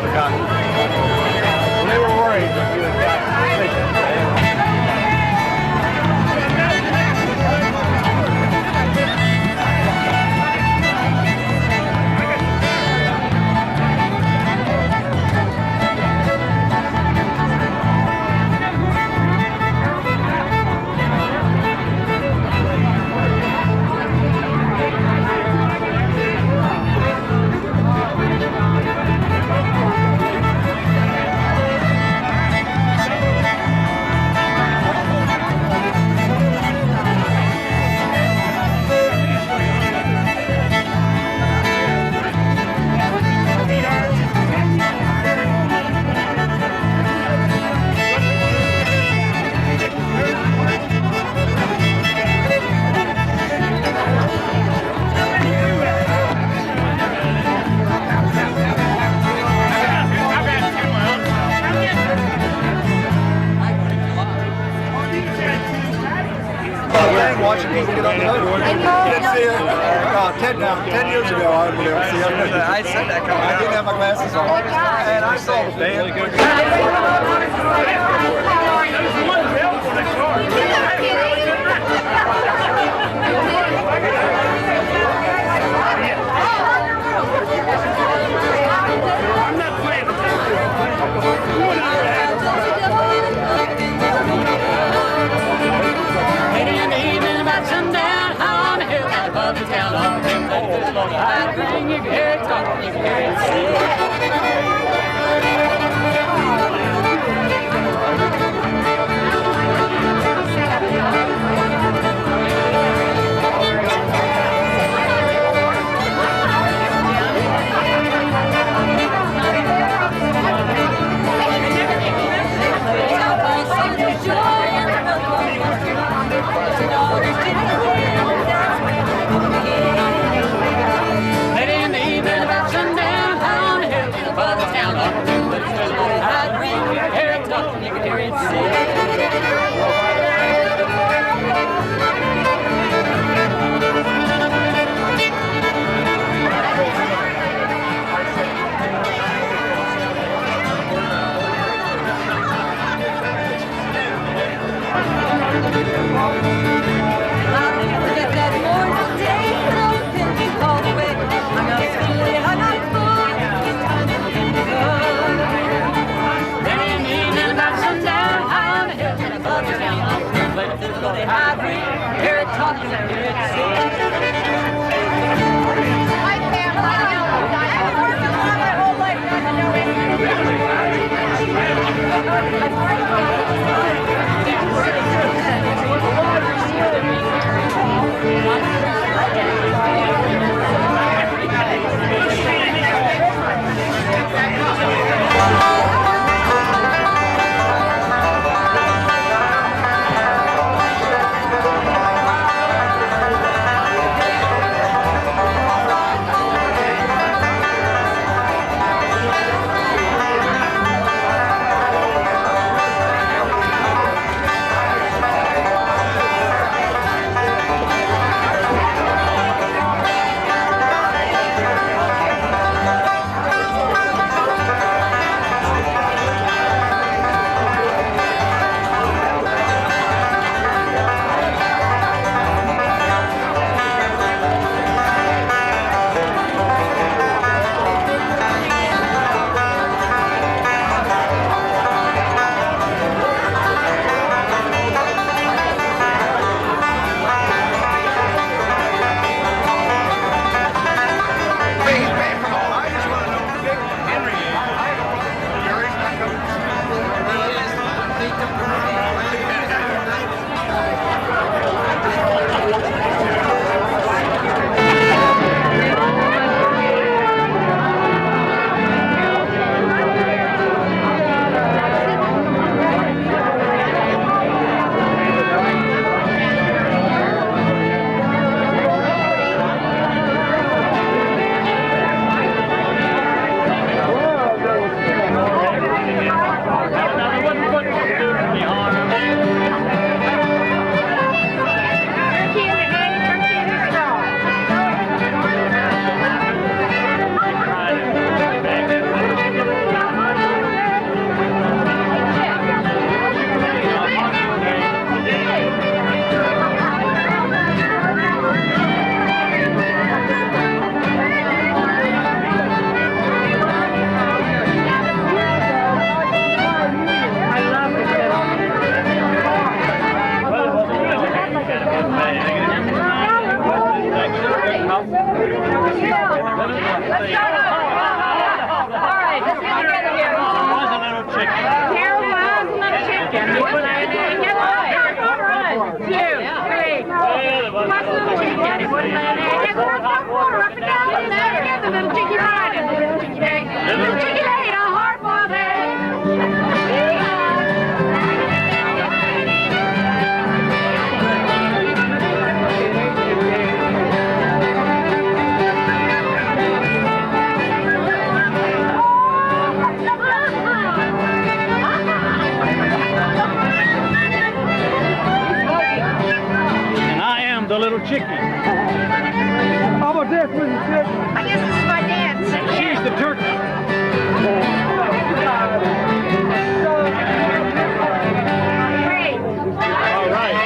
They were worried that you had got watching people get on the boat. I didn't see it 10 years ago. I would see it. I said that coming I didn't have my glasses on. And I saw the band. I'm not playing. Sundown, high on the hill, above the town, on the hill, I ring, you can hear it talking, you can hear it sing. Up and down and down together, little chicky riding, little chicky day, little chicky day, a hard-boiled egg. And I am the little chickie. How about this, Mrs. Chick? I guess this is my dance. She's the turkey. Great. All right.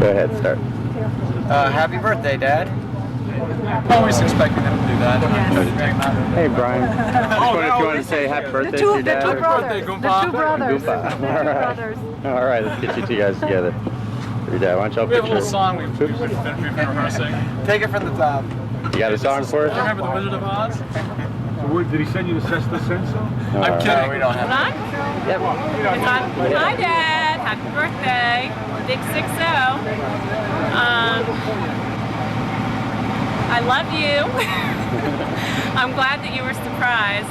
Go ahead, start. Happy birthday, Dad. Always expecting them to do that. Hey, Brian. Just wondered if you wanted to say happy birthday to your dad. Happy birthday, Goomba. Goomba. All right, let's get you two guys together. Your dad, why don't y'all We have a picture? little song we've been rehearsing. Take it from the top. You got a song for us? Remember the Wizard of Oz? Did he send you the Sesta Senso? I'm kidding. We don't have On? Yep. It's on. Hi, Dad. Happy birthday. Big 6-0. I love you. I'm glad that you were surprised.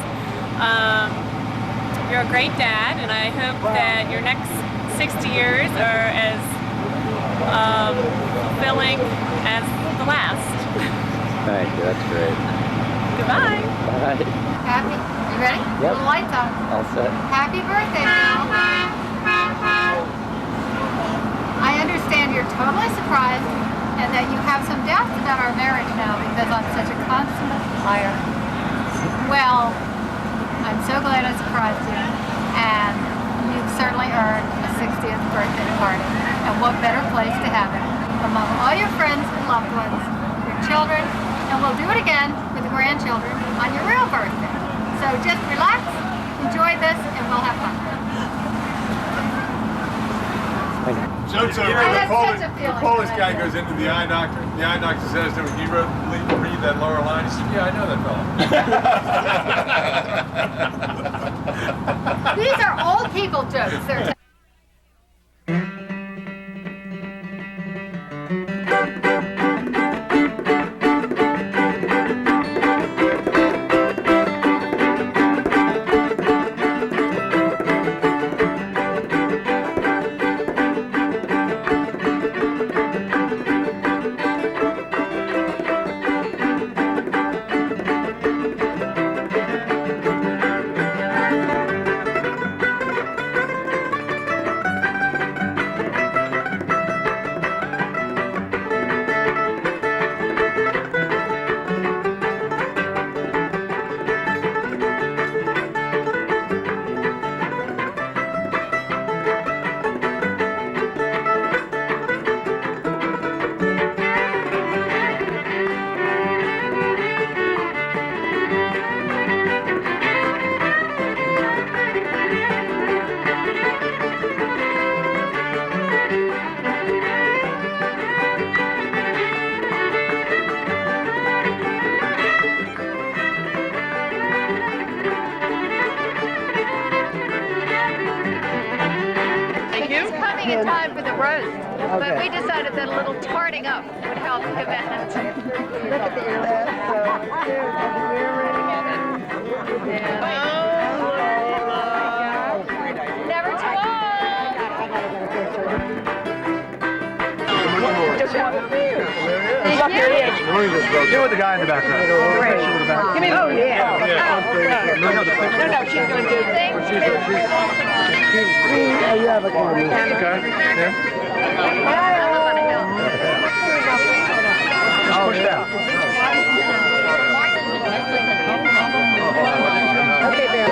You're a great dad, and I hope that your next 60 years are as fulfilling as the last. Thank you, that's great. Goodbye. Bye. Happy. You ready? Yep. The lights on. All set. Happy birthday, Bill. I understand you're totally surprised and that you have some doubts about our marriage now because I'm such a consummate liar. Well, I'm so glad I surprised you, and you've certainly earned a 60th birthday party. And what better place to have it among all your friends grandchildren on your real birthday. So just relax, enjoy this, and we'll have fun. So I had the such a feeling Polish when I guy did. goes into the eye doctor. The eye doctor says to him, "Can you read that lower line?" He said, "Yeah, I know that fella." These are old people jokes. They're in time for the roast, but we decided that a little tarting up would help the event. Look at the earrings. Never too old. Just one. Thank you. Get with the guy in the background. Give me. Oh yeah. No, she's going to do things. You have a camera. Okay. Yeah. Just push down. Okay, baby.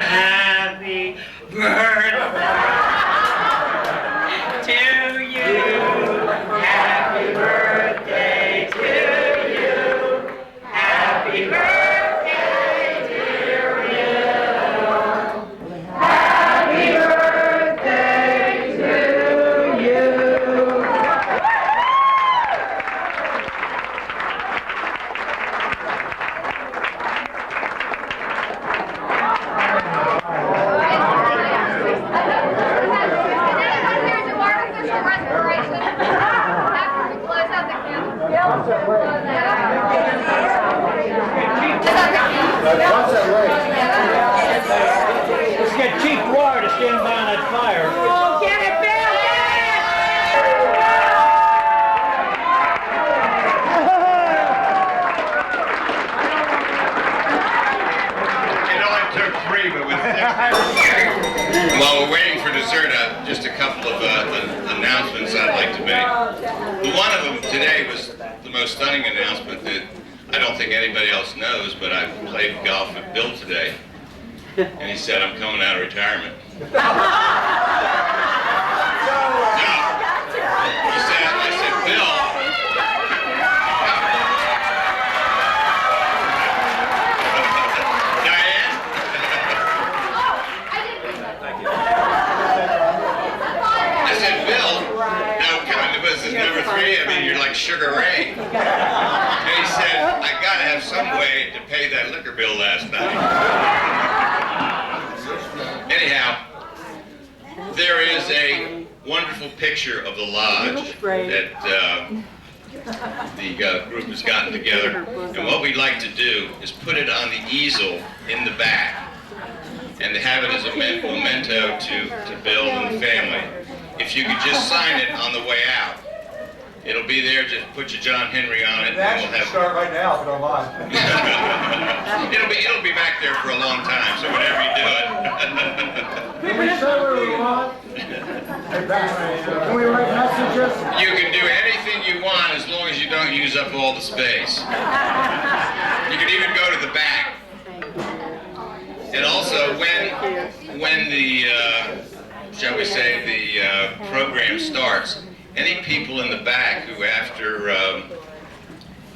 Happy birthday to you. Happy birthday to you. Happy birthday, dear you. Happy birthday to you. Let's get cheap water to stand by that fire. Oh, get it, Bill! It only took 3, but with 6. While we're waiting for dessert, just a couple of announcements I'd like to make. One of them today was the most stunning announcement that I don't think anybody else knows, but I played golf with Bill today, and he said, "I'm coming out of retirement." No. I said, "Bill." Diane? I said, "Bill, now coming to business number 3, I mean, you're like Sugar Ray." And he said, "I gotta have some way to pay that liquor bill last night." Anyhow, there is a wonderful picture of the lodge that the group has gotten together. And what we'd like to do is put it on the easel in the back and to have it as a memento to Bill and the family. If you could just sign it on the way out. It'll be there, just put your John Henry on it, and we'll have... Start right now, if you don't mind. it'll be back there for a long time, so whenever you do it. Can we say what we want? Can we write messages? You can do anything you want as long as you don't use up all the space. You can even go to the back. And also, when the, shall we say, the program starts, any people in the back who after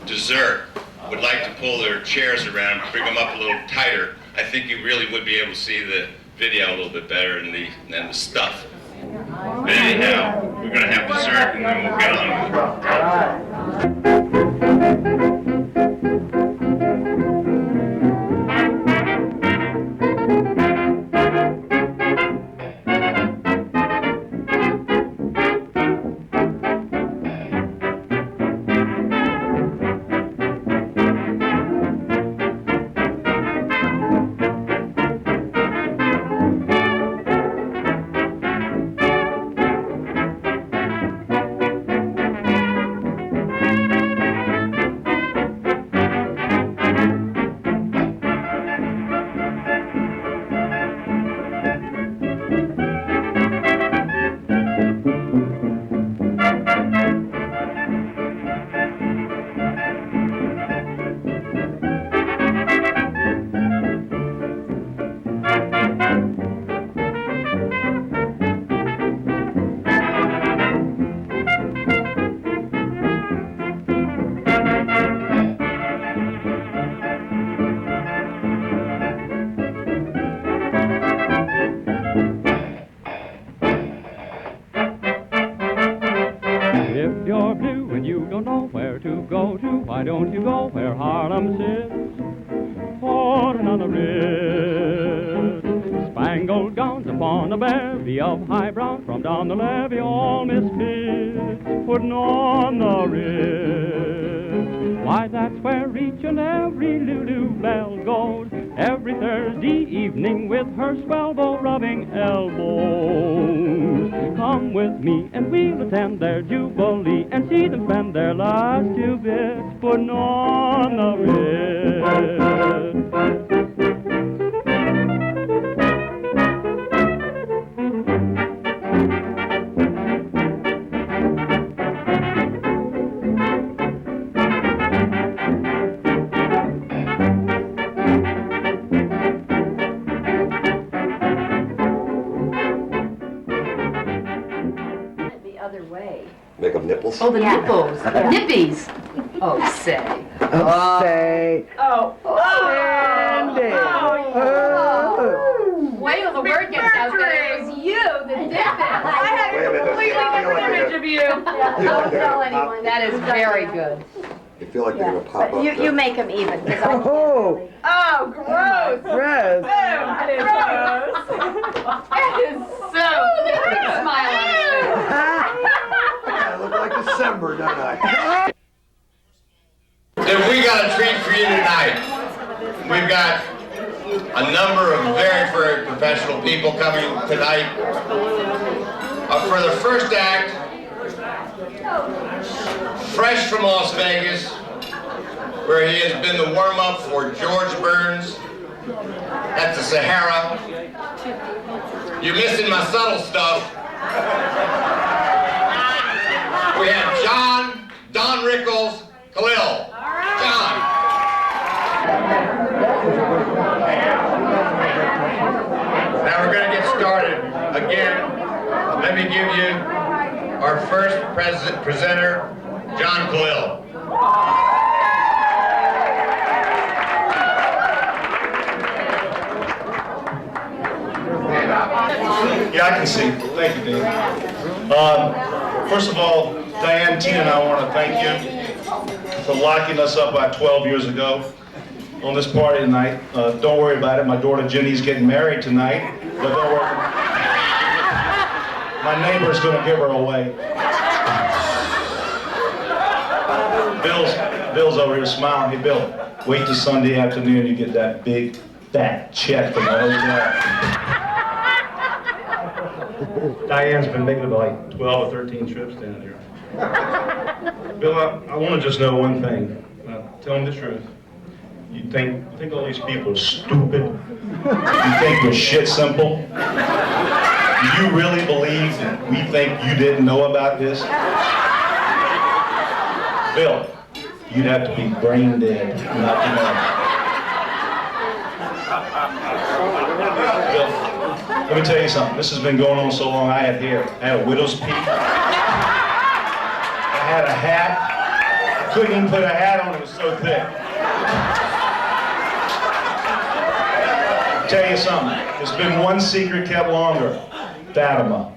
dessert would like to pull their chairs around, bring them up a little tighter, I think you really would be able to see the video a little bit better than the stuff. But anyhow, we're going to have dessert and then we'll get on with it. Why don't you go where Harlem sits for another writ? Spangled gowns upon a bevy of high brown from down the levee, all misfits putting on the ritz. Why, that's where each and every Lulu belle goes every Thursday evening with her swell bow rubbing elbows. Come with me and we'll attend their jubilee and see them spend their last 2 bits putting on the ritz. Make them nipples? Oh, the nipples. Nippies. Oh, say. Oh, say. Oh. Sandy. Wait till the word gets out there. It was you that did that. I had a completely different image of you. Don't tell anyone. That is very good. You feel like they're going to pop up. You make them even. Oh, gross. gross. That is gross. That is so Big smile on his face. I look like December, don't I? Then we got a treat for you tonight. We've got a number of very, very professional people coming tonight. For the first act, fresh from Las Vegas, where he has been the warm-up for George Burns at the Sahara. You're missing my subtle stuff. We have John, Don Rickles, Khalil. John. Now we're going to get started again. Let me give you our first presenter, John Khalil. Yeah, I can see. Thank you, Dan. First of all, Diane, Tina, and I want to thank you for locking us up about 12 years ago on this party tonight. Don't worry about it. My daughter Jenny's getting married tonight. But don't worry. My neighbor's gonna give her away. Bill's over here smiling. Hey, Bill, wait till Sunday afternoon you get that big, fat check from the hotel. Diane's been making about like 12 or 13 trips down there. Bill, I want to just know one thing. Tell me the truth. You think all these people are stupid? You think we're shit simple? Do you really believe that we think you didn't know about this? Bill, you'd have to be brain dead not to know. Bill, let me tell you something. This has been going on so long. I had hair. I had a widow's peak. I had a hat. I couldn't even put a hat on. It was so thick. Tell you something. There's been one secret kept longer. Fatima.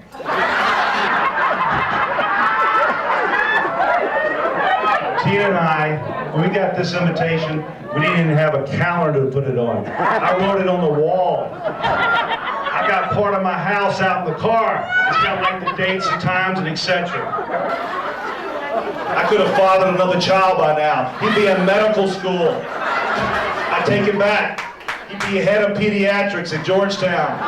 Tina and I, when we got this invitation, we didn't even have a calendar to put it on. I wrote it on the wall. I got part of my house out in the car. It's got like the dates and times and etc. I could have fathered another child by now. He'd be in medical school. I take it back. He'd be head of pediatrics at Georgetown.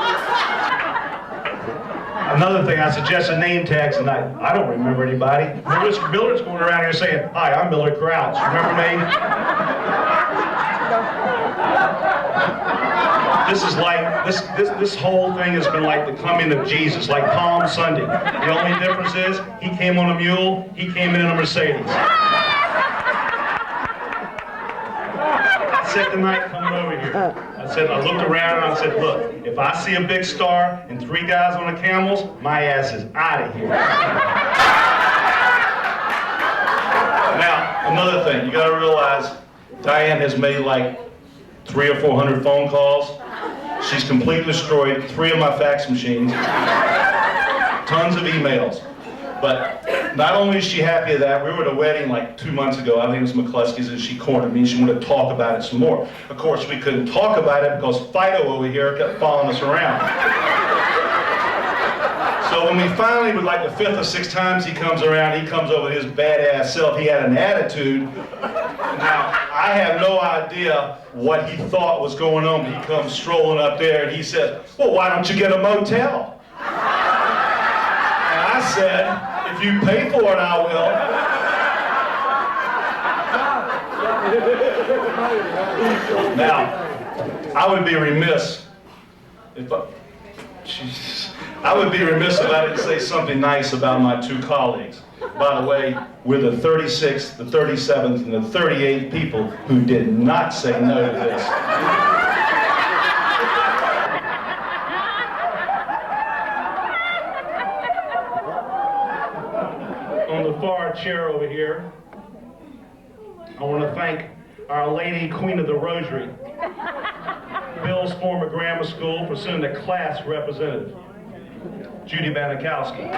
Another thing, I suggest a name tag tonight. I don't remember anybody. Remember Mr. Miller's going around here saying, "Hi, I'm Miller Crouch." Remember me? This is like, this whole thing has been like the coming of Jesus, like Palm Sunday. The only difference is, he came on a mule, he came in a Mercedes. I said tonight, coming over here, I looked around and I said, look, if I see a big star and 3 guys on the camels, my ass is out of here. Now, another thing, you gotta realize, Diane has made like 300 or 400 phone calls. She's completely destroyed 3 of my fax machines, tons of emails. But not only is she happy at that, we were at a wedding like 2 months ago, I think it was McCluskey's, and she cornered me and she wanted to talk about it some more. Of course, we couldn't talk about it because Fido over here kept following us around. So when we finally, with like the 5th or 6th times he comes around, he comes over his badass self, he had an attitude. Now, I have no idea what he thought was going on, but he comes strolling up there and he says, well, why don't you get a motel? And I said, if you pay for it, I will. Now, I would be remiss if I would be remiss if I didn't say something nice about my 2 colleagues. By the way, we're the 36th, the 37th, and the 38th people who did not say no to this. On the far chair over here, I want to thank Our Lady Queen of the Rosary, Bill's former grammar school, for sending a class representative, Judy Banikowski.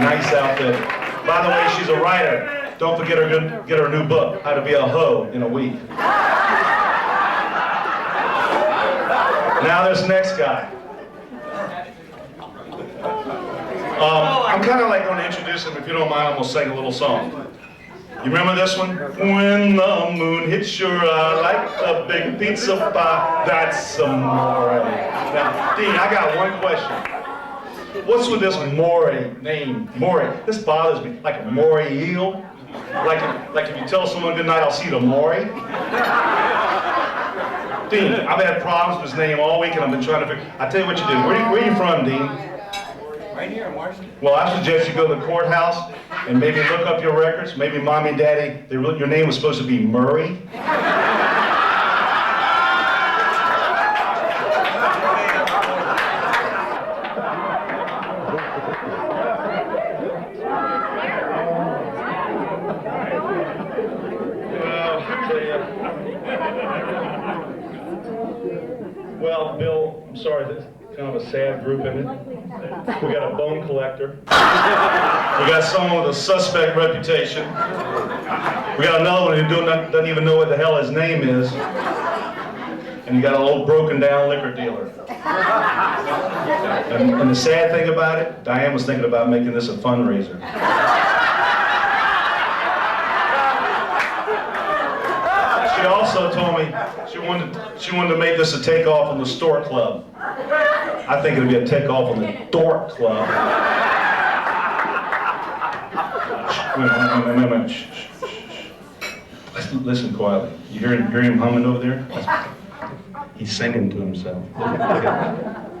Nice outfit. By the way, she's a writer. Don't forget her get her new book, How to Be a Hoe in a Week. Now this next guy. I'm kind of like going to introduce him. If you don't mind, I'm going to sing a little song. You remember this one? When the moon hits your eye like a big pizza pie, that's amore. Now, Dean, I got one question. What's with this Maury name? Maury. This bothers me. Like a Maury eel? Like if you tell someone good night, I'll see you tomorrow. Dean, I've had problems with his name all week and I've been trying to figure. I tell you what you do. Where are you from, Dean? Right here in Washington. Well, I suggest you go to the courthouse and maybe look up your records. Maybe Mommy and Daddy, your name was supposed to be Murray. Well, Bill, I'm sorry, this is kind of a sad group, isn't it? We got a bone collector. We got someone with a suspect reputation. We got another one who doesn't even know what the hell his name is. and you got an old broken down liquor dealer. And the sad thing about it, Diane was thinking about making this a fundraiser. She also told me she wanted to make this a takeoff on the Stork Club. I think it'll be a takeoff on the Dork Club. Wait. Shh. Listen quietly. You hear him humming over there? He's singing to himself.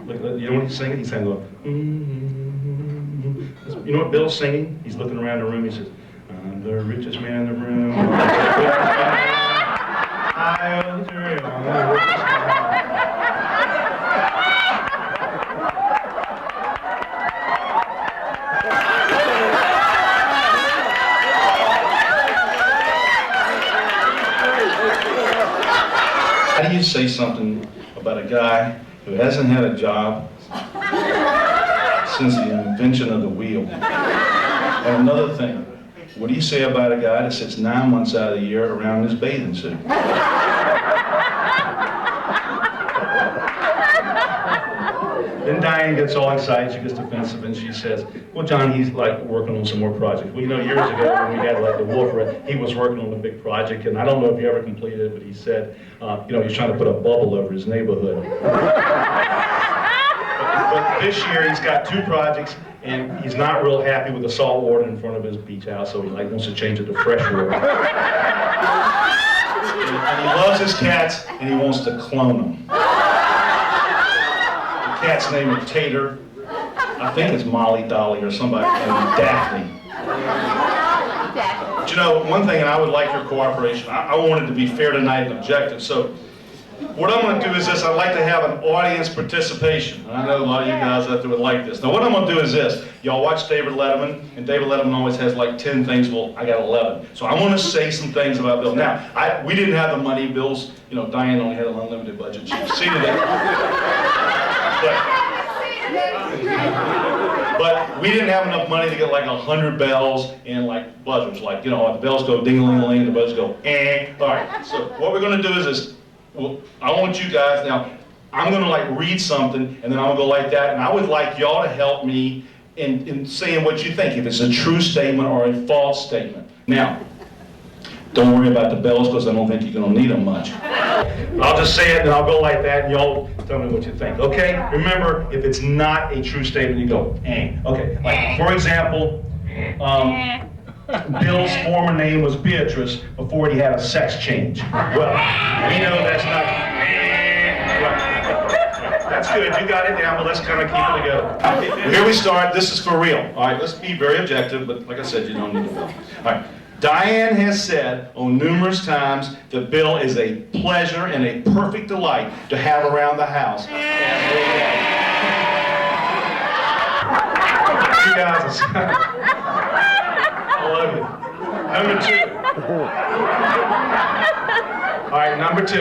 Look, you know what he's singing? He's singing, you know what Bill's singing? He's looking around the room. He says, "I'm the richest man in the room. I'll dream on the richest man." How do you say something about a guy who hasn't had a job since the invention of the wheel? And another thing, what do you say about a guy that sits 9 months out of the year around in his bathing suit? Then Diane gets all excited, she gets defensive, and she says, well, John, he's like working on some more projects. Well, you know, years ago when we had like the Wolf, he was working on a big project, and I don't know if he ever completed it, but he said, you know, he's trying to put a bubble over his neighborhood. But this year he's got 2 projects, and he's not real happy with the salt water in front of his beach house, so he like wants to change it to fresh water. And he loves his cats, and he wants to clone them. The cat's name is Tater. I think it's Molly Dolly or somebody named Daphne. But you know, one thing, and I would like your cooperation. I want it to be fair tonight and objective. So what I'm going to do is this. I'd like to have an audience participation. And I know a lot of you guys out there would like this. Now what I'm going to do is this. Y'all watch David Letterman, and David Letterman always has like 10 things. Well, I got 11. So I want to say some things about Bill. Now, we didn't have the money. Bill's, you know, Diane only had an unlimited budget. She exceeded it. But we didn't have enough money to get like 100 bells and like buzzers. Like, you know, the bells go ding-a-ling-a-ling, the buzzers go eh. All right, so what we're going to do is this. Well, I want you guys, now, I'm going to like read something, and then I'm going to go like that, and I would like y'all to help me in saying what you think, if it's a true statement or a false statement. Now, don't worry about the bells, because I don't think you're going to need them much. I'll just say it, and I'll go like that, and y'all tell me what you think, okay? Remember, if it's not a true statement, you go, eh. Okay, like, for example, Bill's former name was Beatrice before he had a sex change. Well, we know that's not... Right. That's good, you got it down, but let's kind of keep it together. Here we start, this is for real. All right, let's be very objective, but like I said, you don't need to film. All right. Diane has said on numerous times that Bill is a pleasure and a perfect delight to have around the house. You guys are... I love you. Number 2. All right, number 2.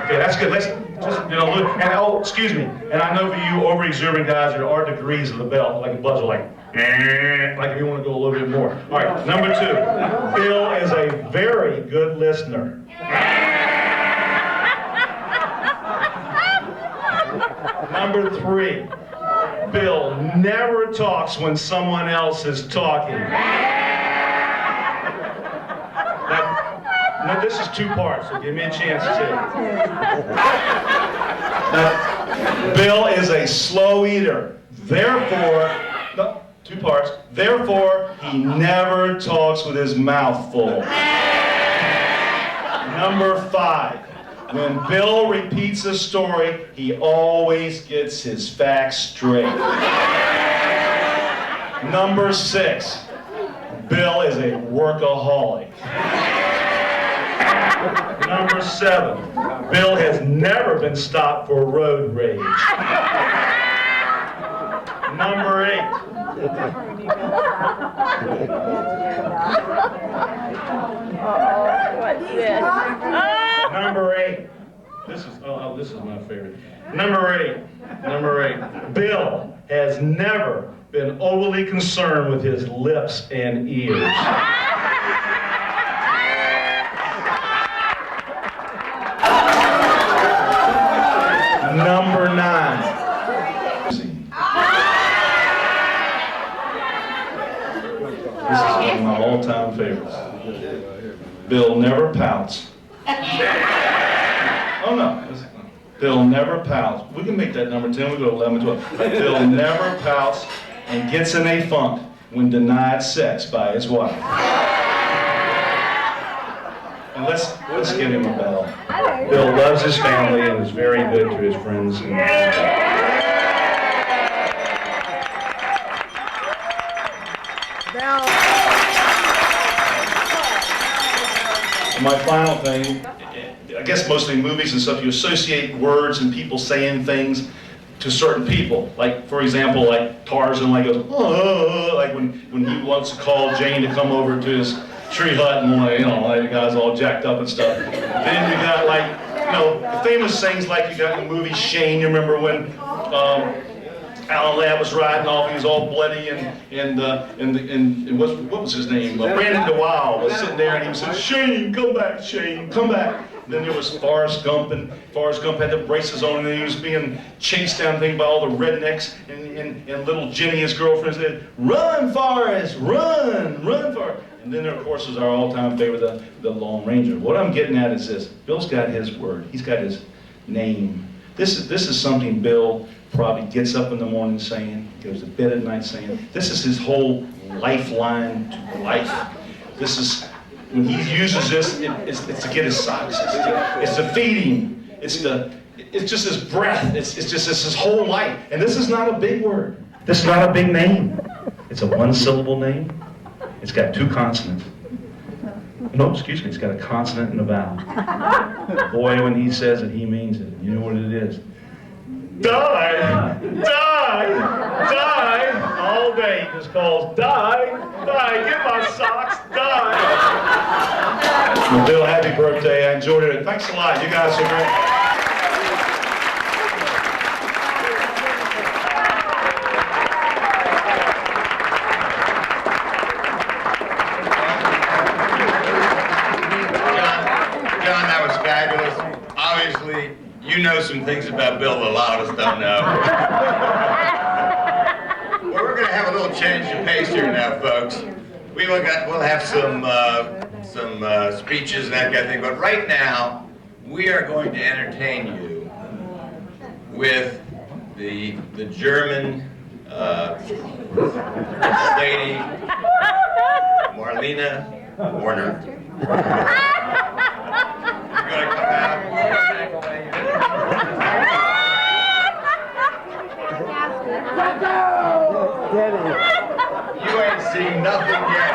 Okay, that's good. Let's just, you know, look. And oh, excuse me. And I know for you over-exuberant guys, there are degrees of the bell, like a buzzer, like if you want to go a little bit more. All right, number 2. Bill is a very good listener. Number 3. Bill never talks when someone else is talking. Now this is 2 parts, so give me a chance to. Now, Bill is a slow eater. Therefore, no, 2 parts. Therefore, he never talks with his mouth full. Number 5. When Bill repeats a story, he always gets his facts straight. Number 6. Bill is a workaholic. Number 7. Bill has never been stopped for road rage. Number 8. What's this? Number 8. This is my favorite. Number 8. Bill has never been overly concerned with his lips and ears. This is one of my all-time favorites. Bill never pouts. Oh no. Bill never pouts. We can make that number 10. We go to 11, 12. Bill never pouts and gets in a funk when denied sex by his wife. And let's give him a bell. Bill loves his family and is very good to his friends. My final thing, I guess mostly movies and stuff, you associate words and people saying things to certain people. Like, for example, like Tarzan, like goes, oh, like when he wants to call Jane to come over to his tree hut and like, you know, like the guy's all jacked up and stuff. Then you got like, you know, famous things like you got in the movie Shane. You remember when Alan Ladd was riding off, he was all bloody, and what was his name? Brandon DeWild was sitting there and he was saying, Shane, come back, Shane, come back. And then there was Forrest Gump, and Forrest Gump had the braces on, and he was being chased down by all the rednecks, and little Jenny, his girlfriend, said, run, Forrest, run, Forrest. And then there, of course, is our all-time favorite, the Lone Ranger. What I'm getting at is this. Bill's got his word. He's got his name. This is something Bill probably gets up in the morning saying, goes to bed at night saying. This is his whole lifeline to life. This is, when he uses this, it's to get his socks. It's to feed him. It's just his breath. It's his whole life. And this is not a big word. This is not a big name. It's a one-syllable name. It's got 2 consonants. No, excuse me, it's got a consonant and a vowel. Boy, when he says it, he means it. You know what it is. Die! Die! Die! All day he just calls, die! Die! Get my socks! Die! Well, Bill, happy birthday. I enjoyed it. Thanks a lot. You guys are great. You know some things about Bill that a lot of us don't know. Well, we're going to have a little change of pace here now, folks. We'll have some speeches and that kind of thing, but right now we are going to entertain you with the German lady Marlene Warner. You're going to come out. You ain't seen nothing yet,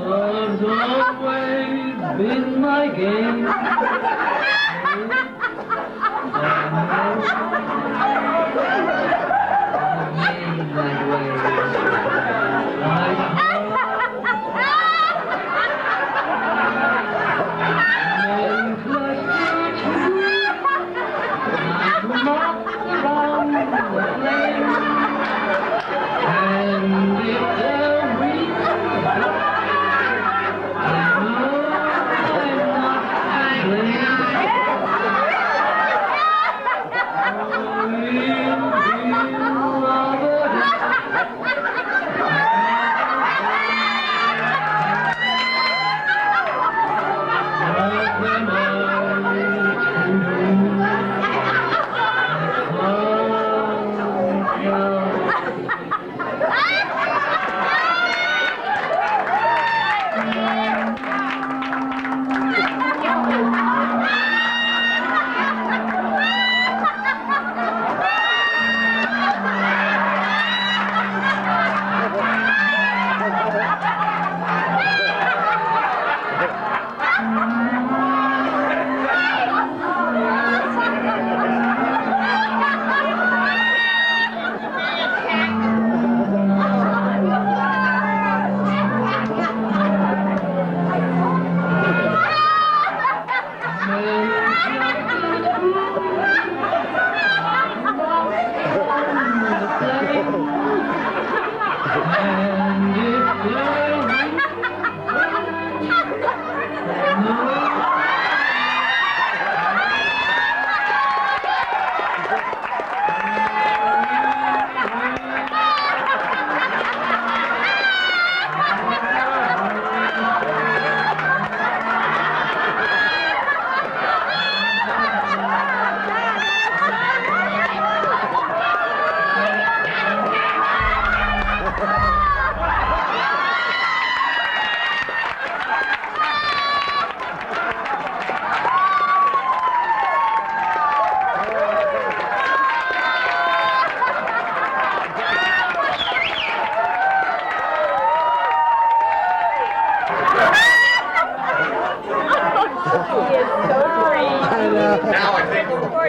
Love's always been my game.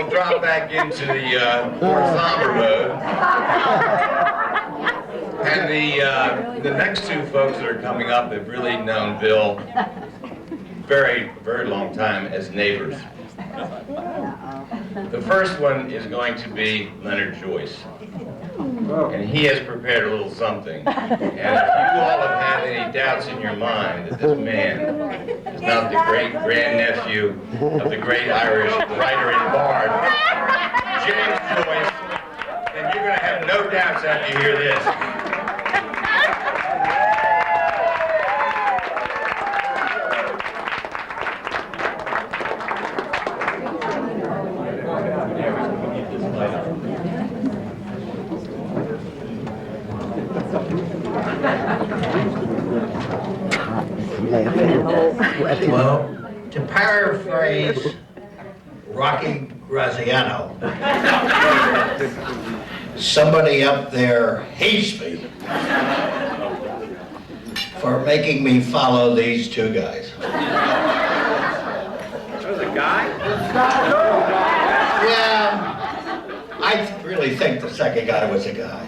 we'll drop back into the more somber mode. And the next two folks that are coming up have really known Bill very, very long time as neighbors. The first one is going to be Leonard Joyce. And he has prepared a little something. And if you all have had any doubts in your mind that this man is not the great grandnephew of the great Irish writer and bard, James Joyce, then you're going to have no doubts after you hear this. Well, to paraphrase Rocky Graziano, somebody up there hates me for making me follow these two guys. There's a guy? Well, I really think the second guy was a guy.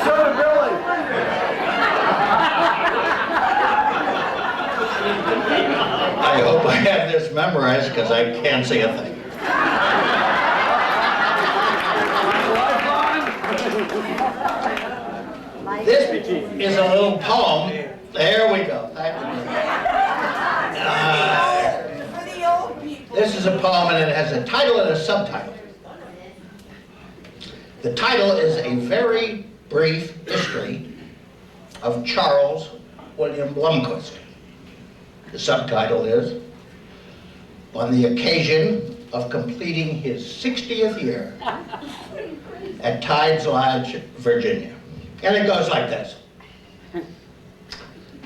So did Billy. I hope I have this memorized because I can't see a thing. This is a little poem. There we go. This is a poem and it has a title and a subtitle. The title is A Very Brief History of Charles William Blomquist. The subtitle is On the Occasion of Completing His 60th Year at Tides Lodge, Virginia. And it goes like this.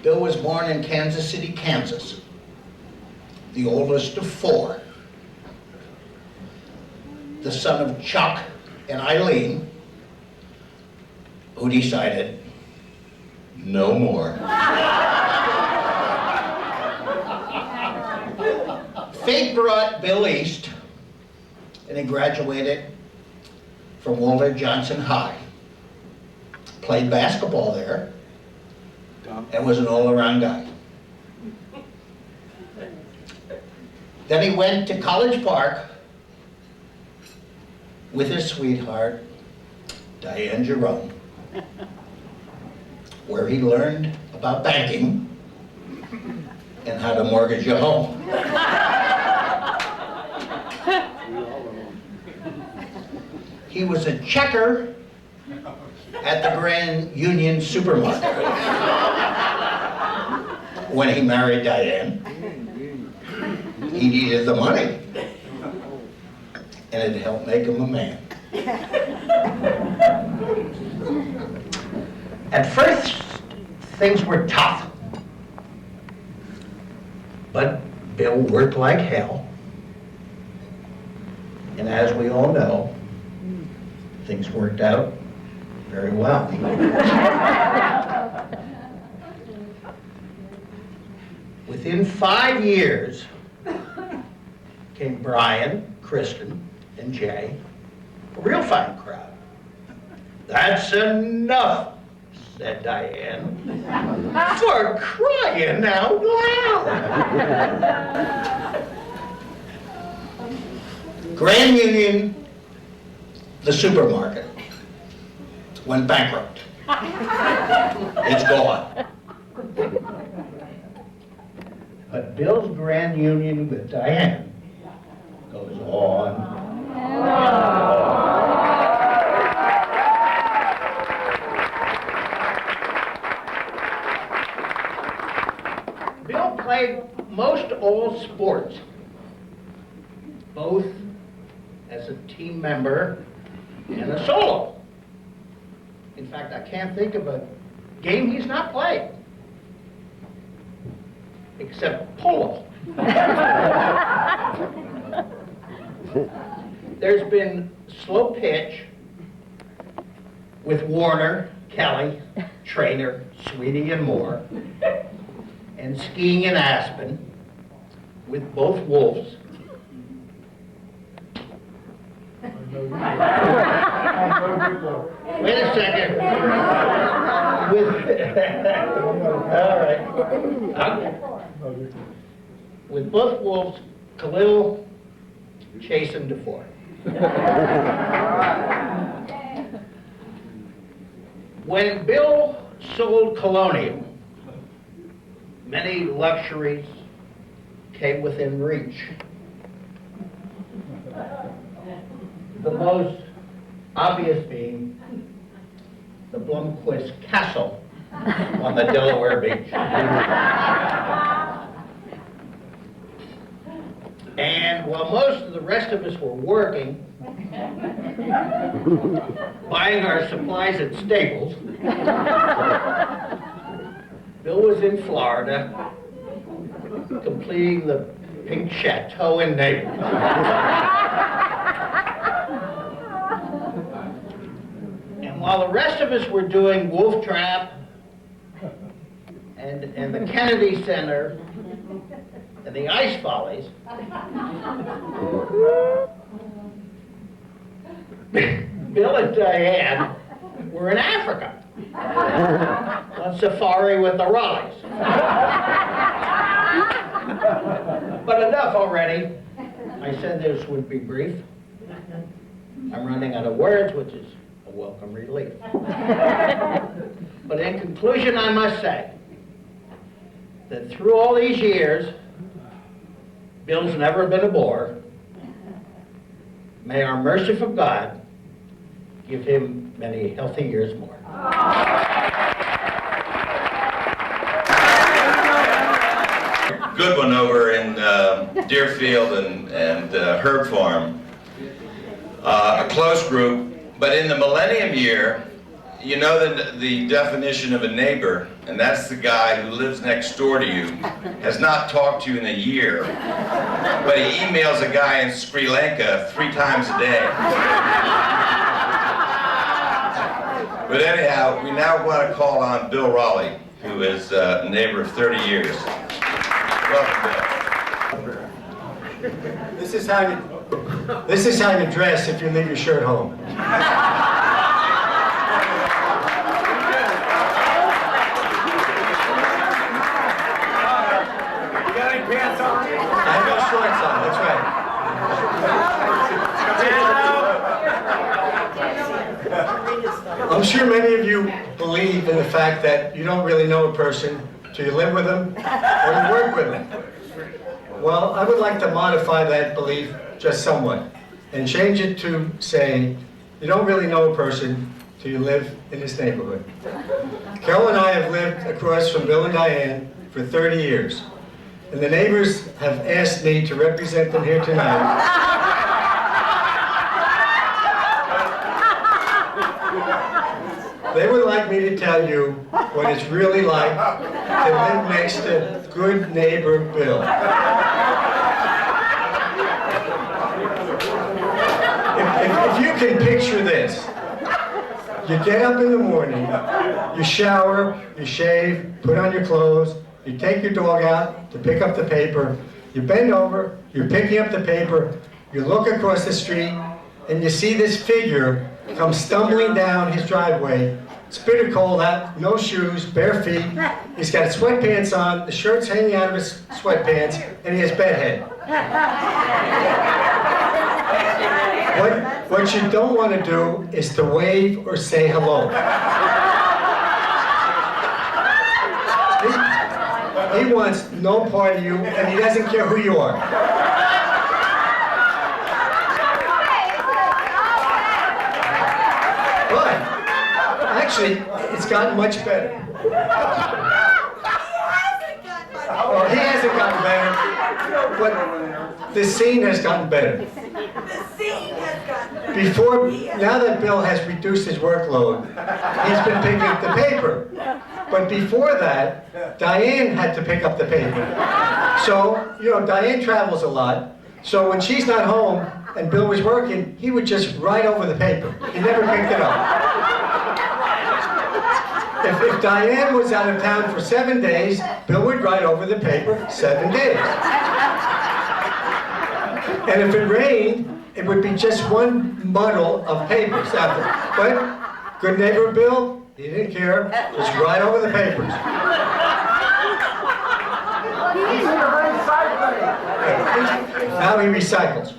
Bill was born in Kansas City, Kansas, the oldest of four, the son of Chuck and Eileen, who decided no more. Fate brought Bill east, and he graduated from Walter Johnson High. Played basketball there, and was an all-around guy. Then he went to College Park with his sweetheart, Diane Jerome, where he learned about banking and how to mortgage a home. He was a checker at the Grand Union supermarket when he married Diane. He needed the money, and it helped make him a man. At first, things were tough, but Bill worked like hell, and as we all know, things worked out very well. Within 5 years came Brian, Kristen, and Jay, a real fine crowd. That's enough, said Diane, for crying out loud. Grand Union, the supermarket, went bankrupt. It's gone. But Bill's Grand Union with Diane goes on. Bill played most all sports, both as a team member and a solo. In fact, I can't think of a game he's not played, except polo. There's been slow pitch with Warner, Kelly, Trainer, Sweetie, and more, and skiing in Aspen with both Wolves Wait a second. All right. With both wolves, Khalil chasing DeFore. When Bill sold Colonial, many luxuries came within reach. The most obvious being the Blomquist Castle on the Delaware Beach. And while most of the rest of us were working, buying our supplies at Staples, Bill was in Florida, completing the pink chateau in Naples. And while the rest of us were doing Wolf Trap and the Kennedy Center and the Ice Follies, Bill and Diane were in Africa on safari with the Raleighs. But enough already. I said this would be brief. I'm running out of words, which is a welcome relief. But in conclusion, I must say that through all these years, Bill's never been a bore. May our merciful God give him many healthy years more. Good one over in Deerfield and Herb Farm. A close group, but in the millennium year, you know the definition of a neighbor, and that's the guy who lives next door to you, has not talked to you in a year, but he emails a guy in Sri Lanka 3 times a day. But anyhow, we now want to call on Bill Raleigh, who is a neighbor of 30 years. Welcome, Bill. This is how you dress if you leave your shirt home. I have no shorts on, that's right. I'm sure many of you believe in the fact that you don't really know a person till you live with them or you work with them. Well, I would like to modify that belief just somewhat and change it to say, you don't really know a person till you live in this neighborhood. Carol and I have lived across from Bill and Diane for 30 years. And the neighbors have asked me to represent them here tonight. They would like me to tell you what it's really like to live next to good neighbor Bill. If you can picture this, you get up in the morning, you shower, you shave, put on your clothes, you take your dog out to pick up the paper, you bend over, you're picking up the paper, you look across the street, and you see this figure come stumbling down his driveway. It's bitter cold out, no shoes, bare feet. He's got sweatpants on, the shirt's hanging out of his sweatpants, and he has bedhead. What you don't want to do is to wave or say hello. He wants no part of you, and he doesn't care who you are. But, actually, it's gotten much better. Well, he hasn't gotten better, but the scene has gotten better. Now that Bill has reduced his workload, he's been picking up the paper. But before that, Diane had to pick up the paper. So, Diane travels a lot. So when she's not home and Bill was working, he would just write over the paper. He never picked it up. If Diane was out of town for 7 days, Bill would write over the paper 7 days. And if it rained, it would be just one muddle of papers after. But good neighbor Bill, he didn't care, just right over the papers. Now he recycles.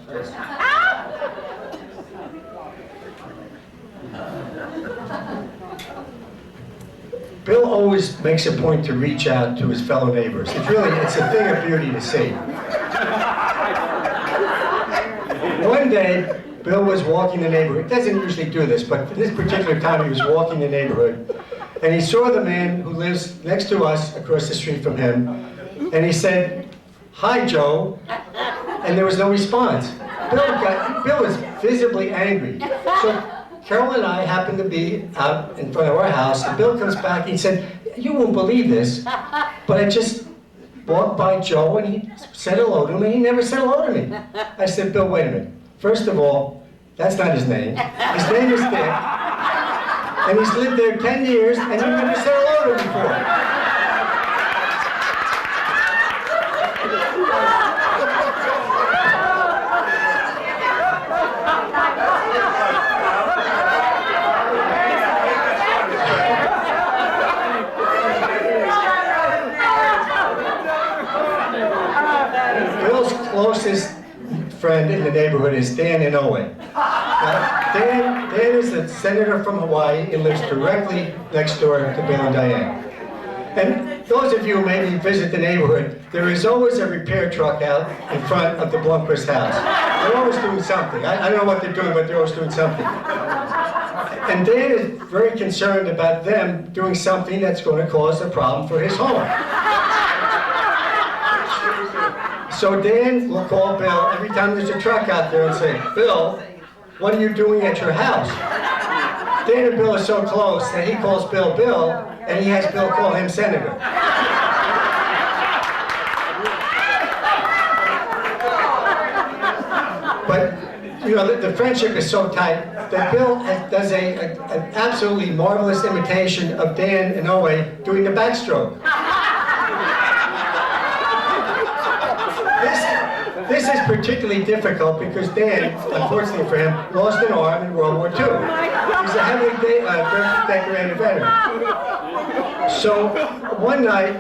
Bill always makes a point to reach out to his fellow neighbors. It's a thing of beauty to see. One day, Bill was walking the neighborhood. He doesn't usually do this, but this particular time he was walking the neighborhood, and he saw the man who lives next to us, across the street from him, and he said, "Hi, Joe," and there was no response. Bill was visibly angry. So Carol and I happened to be out in front of our house, and Bill comes back and he said, "You won't believe this, but I just walked by Joe and he said hello to me, he never said hello to me." I said, "Bill, wait a minute. First of all, that's not his name. His name is Dick, and he's lived there 10 years and you never said hello to him before." Bill's closest friend in the neighborhood is Dan Inouye. Dan is a senator from Hawaii and lives directly next door to Bill and Diane. And those of you who maybe visit the neighborhood, there is always a repair truck out in front of the Blomquist house. They're always doing something. I don't know what they're doing, but they're always doing something. And Dan is very concerned about them doing something that's going to cause a problem for his home. So Dan will call Bill every time there's a truck out there and say, "Bill, what are you doing at your house?" Dan and Bill are so close that he calls Bill Bill, and he has Bill call him Senator. But, you know, the friendship is so tight that Bill does an absolutely marvelous imitation of Dan Inouye doing the backstroke. This is particularly difficult because Dan, unfortunately for him, lost an arm in World War II. He's a heavily decorated veteran. So one night,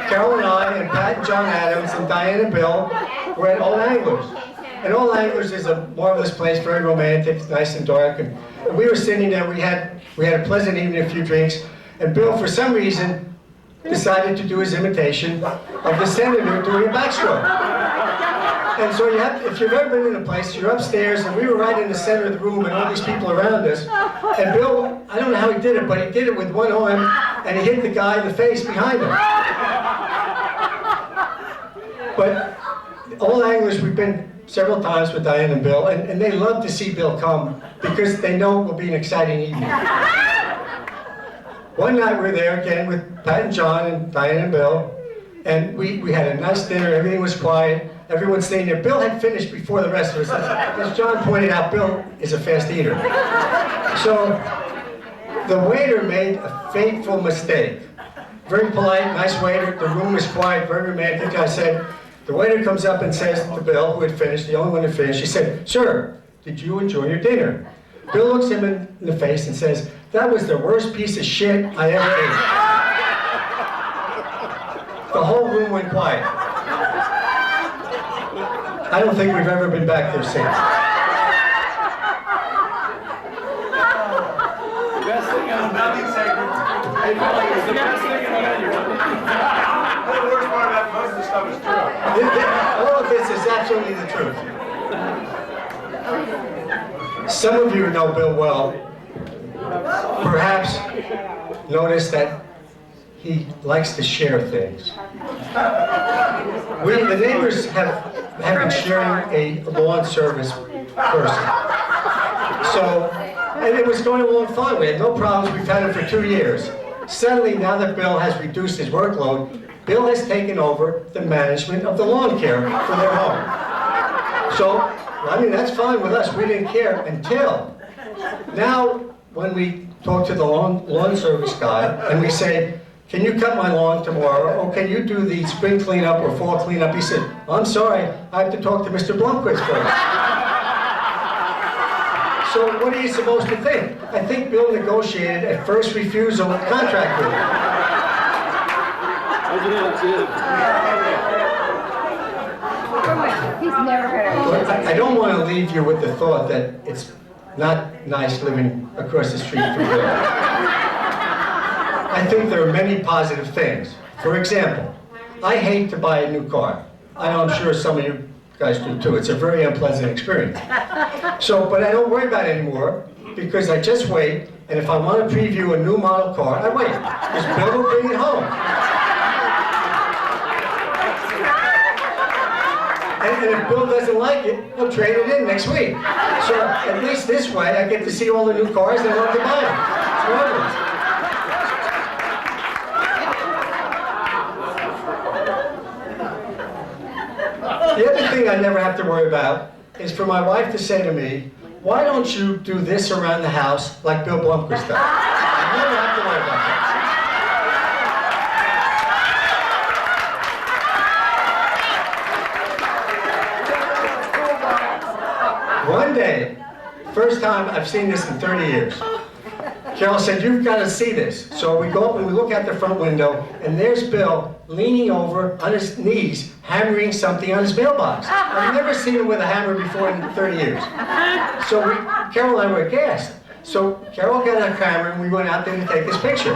Carol and I and Pat and John Adams and Diane and Bill were at Old Anglers. And Old Anglers is a marvelous place, very romantic, nice and dark. And we were sitting there, we had a pleasant evening, a few drinks, and Bill, for some reason, decided to do his imitation of the senator doing a backstroke. And so if you've ever been in a place, you're upstairs, and we were right in the center of the room, and all these people around us. And Bill, I don't know how he did it, but he did it with one arm, and he hit the guy in the face behind him. But Old Anglers, we've been several times with Diane and Bill, and they love to see Bill come because they know it will be an exciting evening. One night we were there again with Pat and John and Diane and Bill, and we had a nice dinner, everything was quiet. Everyone's staying there. Bill had finished before the rest of us. As John pointed out, Bill is a fast eater. So the waiter made a fateful mistake. Very polite, nice waiter. The room was quiet, very romantic. I said, the waiter comes up and says to Bill, who had finished, the only one who finished, he said, "Sir, did you enjoy your dinner?" Bill looks him in the face and says, "That was the worst piece of shit I ever ate." The whole room went quiet. I don't think we've ever been back there since. Best thing on the menu segment. Hey, Billy, it's the best thing on the menu. The worst part about most of the stuff is true. All of this is absolutely the truth. Some of you know Bill well. Perhaps notice that he likes to share things. The neighbors have been sharing a lawn service person. So, and it was going along fine. We had no problems. We've had it for 2 years. Suddenly, now that Bill has reduced his workload, Bill has taken over the management of the lawn care for their home. So, I mean, that's fine with us. We didn't care until now when we talk to the lawn service guy and we say, "Can you cut my lawn tomorrow? Or can you do the spring cleanup or fall cleanup?" He said, "I'm sorry, I have to talk to Mr. Blomquist first." So what are you supposed to think? I think Bill negotiated a first refusal contract with him. He's never heard I don't want to leave you with the thought that it's not nice living across the street from Bill. I think there are many positive things. For example, I hate to buy a new car. I know I'm sure some of you guys do too. It's a very unpleasant experience. But I don't worry about it anymore because I just wait, and if I want to preview a new model car, I wait, because Bill will bring it home. And if Bill doesn't like it, he'll trade it in next week. So at least this way, I get to see all the new cars and I want to buy them. It's marvelous. The other thing I never have to worry about is for my wife to say to me, why don't you do this around the house like Bill Blomquist does? I never have to worry about that. One day, first time I've seen this in 30 years, Carol said, you've got to see this. So we go up and we look out the front window, and there's Bill leaning over on his knees, hammering something on his mailbox. I've never seen him with a hammer before in 30 years. So Carol and I were aghast. So Carol got a camera and we went out there to take this picture.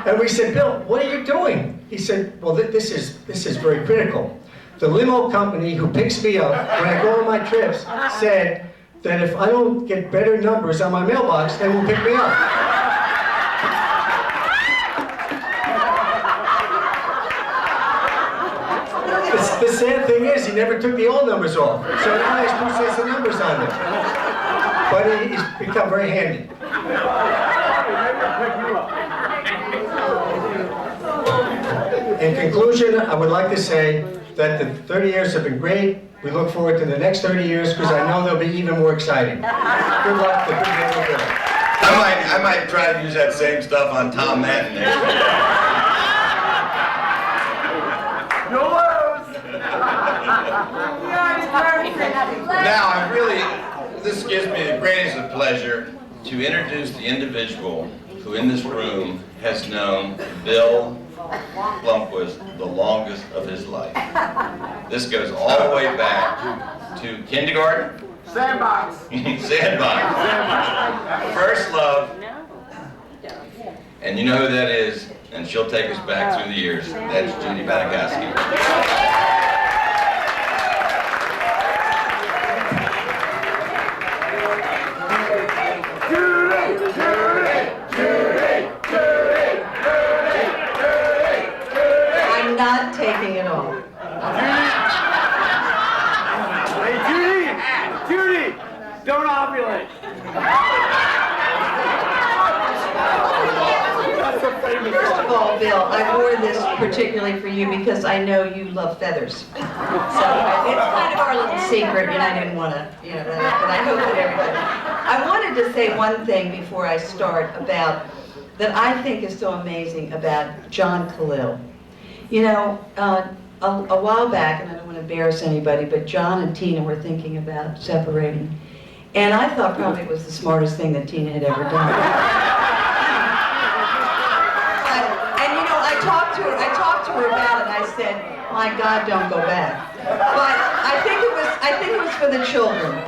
And we said, Bill, what are you doing? He said, well, this is very critical. The limo company who picks me up when I go on my trips said that if I don't get better numbers on my mailbox, they will pick me up. The sad thing is, he never took the old numbers off. So now I have two sets of numbers on them. But he's become very handy. In conclusion, I would like to say that the 30 years have been great. We look forward to the next 30 years because I know they'll be even more exciting. Good luck to Big Little Bill. I might try to use that same stuff on Tom Madden next year. You'll lose! Now, this gives me the greatest of pleasure to introduce the individual who in this room has known Bill Blomquist the longest of his life. This goes all the way back to kindergarten. Sandbox. Sandbox. First love. And you know who that is, and she'll take us back through the years. That's Judy Banikoski. Not taking it off. Hey, Judy, don't ovulate. That's a famous First one. of all, Bill, I wore this particularly for you because I know you love feathers. So it's kind of our little secret, and I didn't want to, but I hope that everybody. I wanted to say one thing before I start about that I think is so amazing about John Khalil. You know, a while back, and I don't want to embarrass anybody, but John and Tina were thinking about separating. And I thought probably it was the smartest thing that Tina had ever done. And you know, I talked to her about it, and I said, my God, don't go back. But I think it was for the children.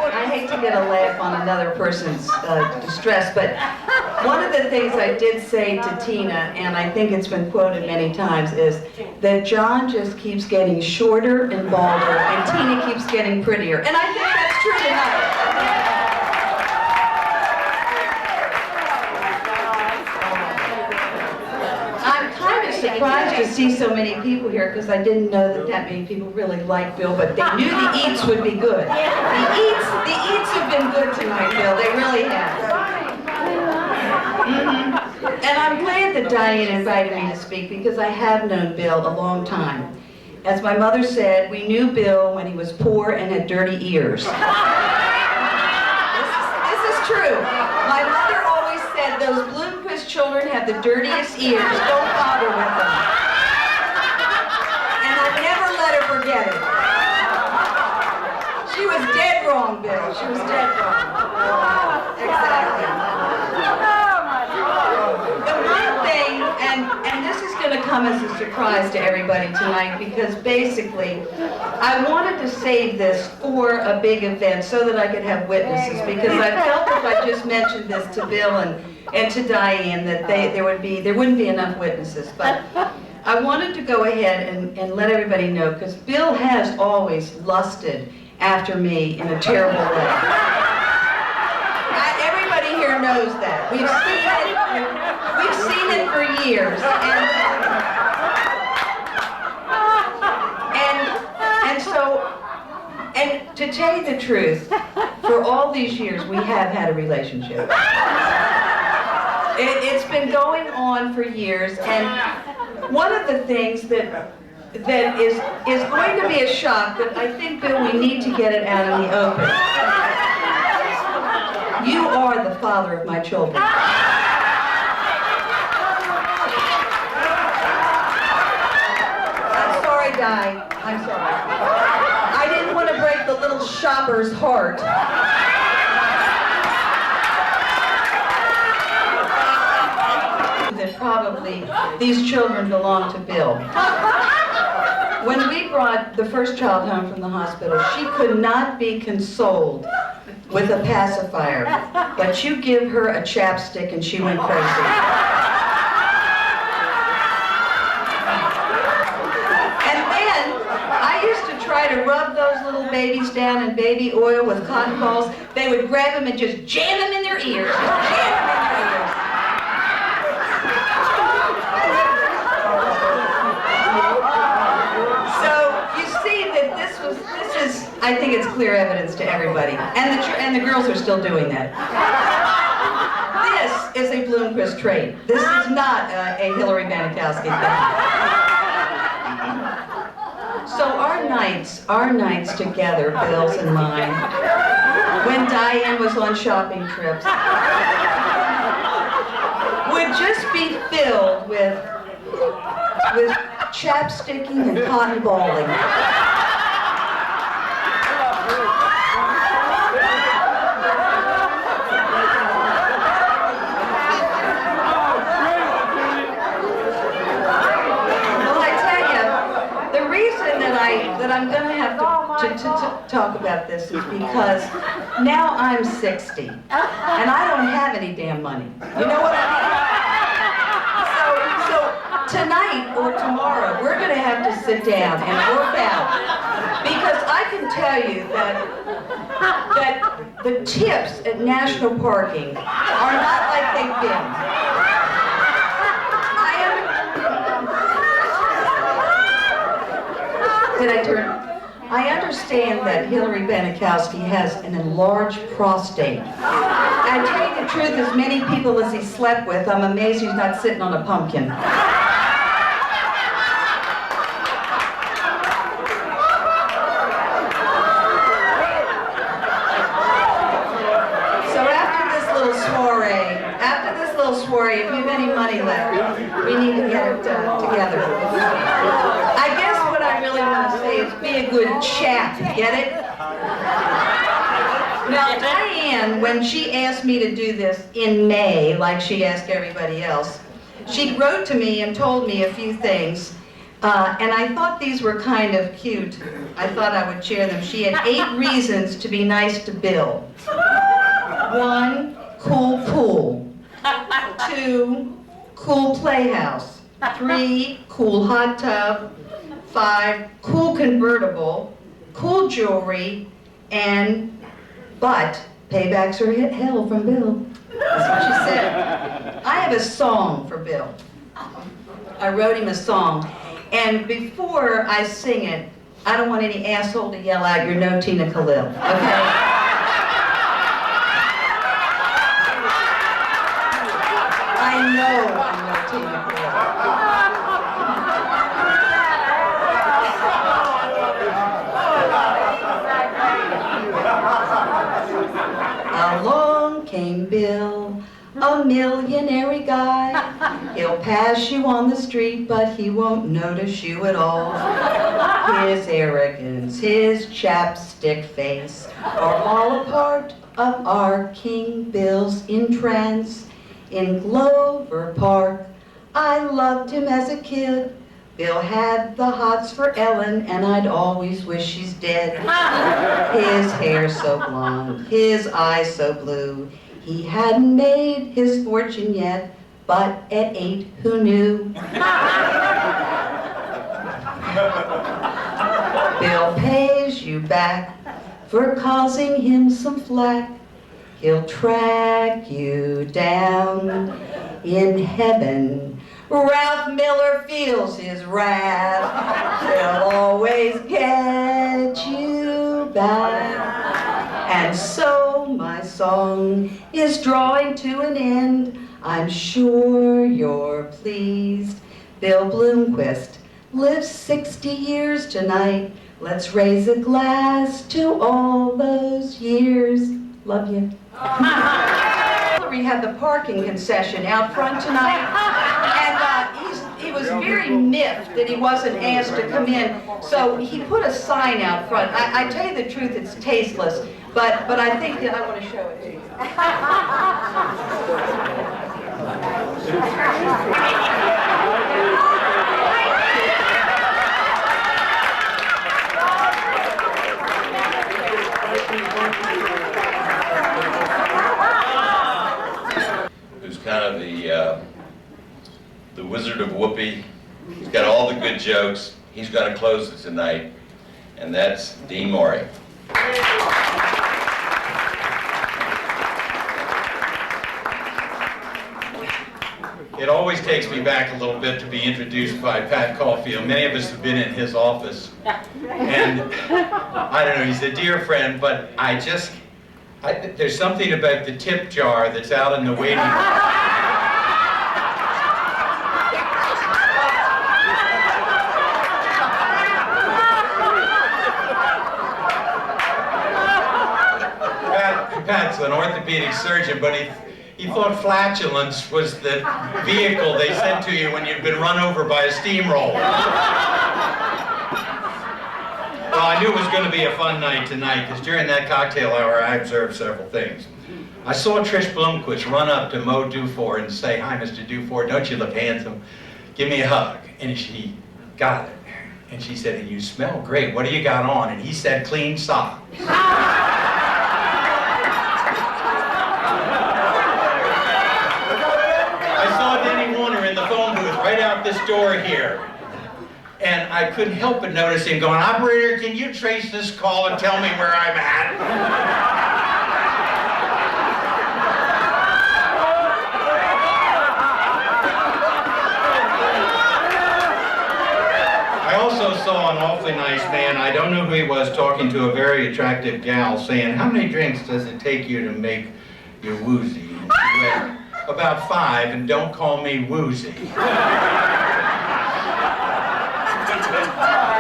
I hate to get a laugh on another person's distress, but one of the things I did say to Tina, and I think it's been quoted many times, is that John just keeps getting shorter and balder, and Tina keeps getting prettier. And I think that's true tonight. I'm kind of surprised to see so many people here because I didn't know that many people really like Bill, but they knew the eats would be good. The eats have been good tonight, Bill. They really have. And I'm glad that Diane invited me to speak because I have known Bill a long time. As my mother said, we knew Bill when he was poor and had dirty ears. This is true. those Bloomquist children have the dirtiest ears. Don't bother with them. And I've never let her forget it. She was dead wrong, Bill. She was dead wrong. Exactly. The one thing, and this is going to come as a surprise to everybody tonight, because basically I wanted to save this for a big event so that I could have witnesses, because I felt if I just mentioned this to Bill and to Diane that there wouldn't be enough witnesses. But I wanted to go ahead and let everybody know, because Bill has always lusted after me in a terrible way. Everybody here knows that. We've seen it for years. And to tell you the truth, for all these years we have had a relationship. It's been going on for years, and one of the things that is going to be a shock, but I think, Bill, we need to get it out in the open. You are the father of my children. I'm sorry, Di. I'm sorry. I didn't want to break the little shopper's heart. That probably these children belong to Bill. When we brought the first child home from the hospital, she could not be consoled with a pacifier, but you give her a chapstick and she went crazy. And then I used to try to rub those little babies down in baby oil with cotton balls. They would grab them and just jam them in their ears. I think it's clear evidence to everybody, and the girls are still doing that. This is a Bloomquist trait. This is not a Hillary Banikowski thing. So our nights together, Bill's and mine, when Diane was on shopping trips, would just be filled with chapsticking and cotton balling. That I'm going to have to talk about this is because now I'm 60 and I don't have any damn money. You know what I mean? So tonight or tomorrow we're going to have to sit down and work out, because I can tell you that the tips at National Parking are not like they've been. I understand that Hillary Banikowski has an enlarged prostate. I tell you the truth, as many people as he slept with, I'm amazed he's not sitting on a pumpkin. So after this little soiree, if you have any money left, we need to get it together. I guess what I really want to say is be a good chap, get it? Now Diane, when she asked me to do this in May, like she asked everybody else, she wrote to me and told me a few things, and I thought these were kind of cute. I thought I would share them. She had 8 reasons to be nice to Bill. 1, cool pool. 2, cool playhouse. 3, cool hot tub. 5, cool convertible, cool jewelry, but paybacks are hell from Bill. That's what she said. I have a song for Bill. I wrote him a song, and before I sing it, I don't want any asshole to yell out, "You're no Tina Khalil," okay? I know I'm no Tina Khalil. Along came Bill, $1 million pass you on the street, but he won't notice you at all. His arrogance, his chapstick face are all a part of our King Bill's entrance. In Glover Park, I loved him as a kid. Bill had the hots for Ellen, and I'd always wish she's dead. His hair so blonde, his eyes so blue. He hadn't made his fortune yet, but at 8, who knew? Bill pays you back for causing him some flack. He'll track you down in heaven. Ralph Miller feels his wrath. He'll always get you back. And so my song is drawing to an end. I'm sure you're pleased. Bill Bloomquist lives 60 years tonight. Let's raise a glass to all those years. Love you. We had the parking concession out front tonight, and he was very miffed that he wasn't asked to come in, so he put a sign out front. I tell you the truth, it's tasteless, but I think that I want to show it to you. Who's kind of the Wizard of Whoopee. He's got all the good jokes. He's going to close it tonight, and that's Dean Morey. It always takes me back a little bit to be introduced by Pat Caulfield. Many of us have been in his office. And I don't know, he's a dear friend, but there's something about the tip jar that's out in the waiting room. Pat's an orthopedic surgeon, but he thought flatulence was the vehicle they sent to you when you'd been run over by a steamroller. Well, I knew it was going to be a fun night tonight, because during that cocktail hour, I observed several things. I saw Trish Blomquist run up to Mo Dufour and say, "Hi, Mr. Dufour, don't you look handsome? Give me a hug." And she got it. And she said, "And you smell great. What do you got on?" And he said, "Clean socks." Right out this door here. And I couldn't help but notice him going, "Operator, can you trace this call and tell me where I'm at?" I also saw an awfully nice man, I don't know who he was, talking to a very attractive gal, saying, "How many drinks does it take you to make you woozy?" And she went, "About 5, and don't call me woozy."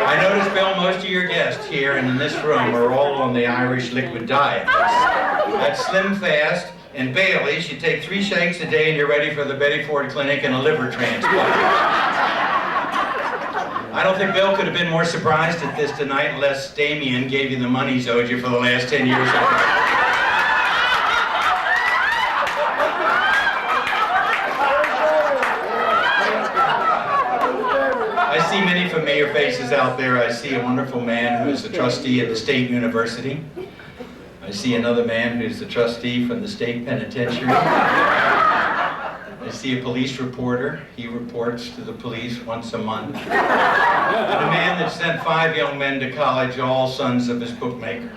I noticed, Bill, most of your guests here and in this room are all on the Irish liquid diet. That's Slim Fast and Bailey's. You take 3 shakes a day and you're ready for the Betty Ford Clinic and a liver transplant. I don't think Bill could have been more surprised at this tonight unless Damien gave you the money he's owed you for the last 10 years. I see many familiar faces out there. I see a wonderful man who is a trustee at the State University. I see another man who's the trustee from the State Penitentiary. I see a police reporter. He reports to the police once a month. And a man that sent 5 young men to college, all sons of his bookmaker.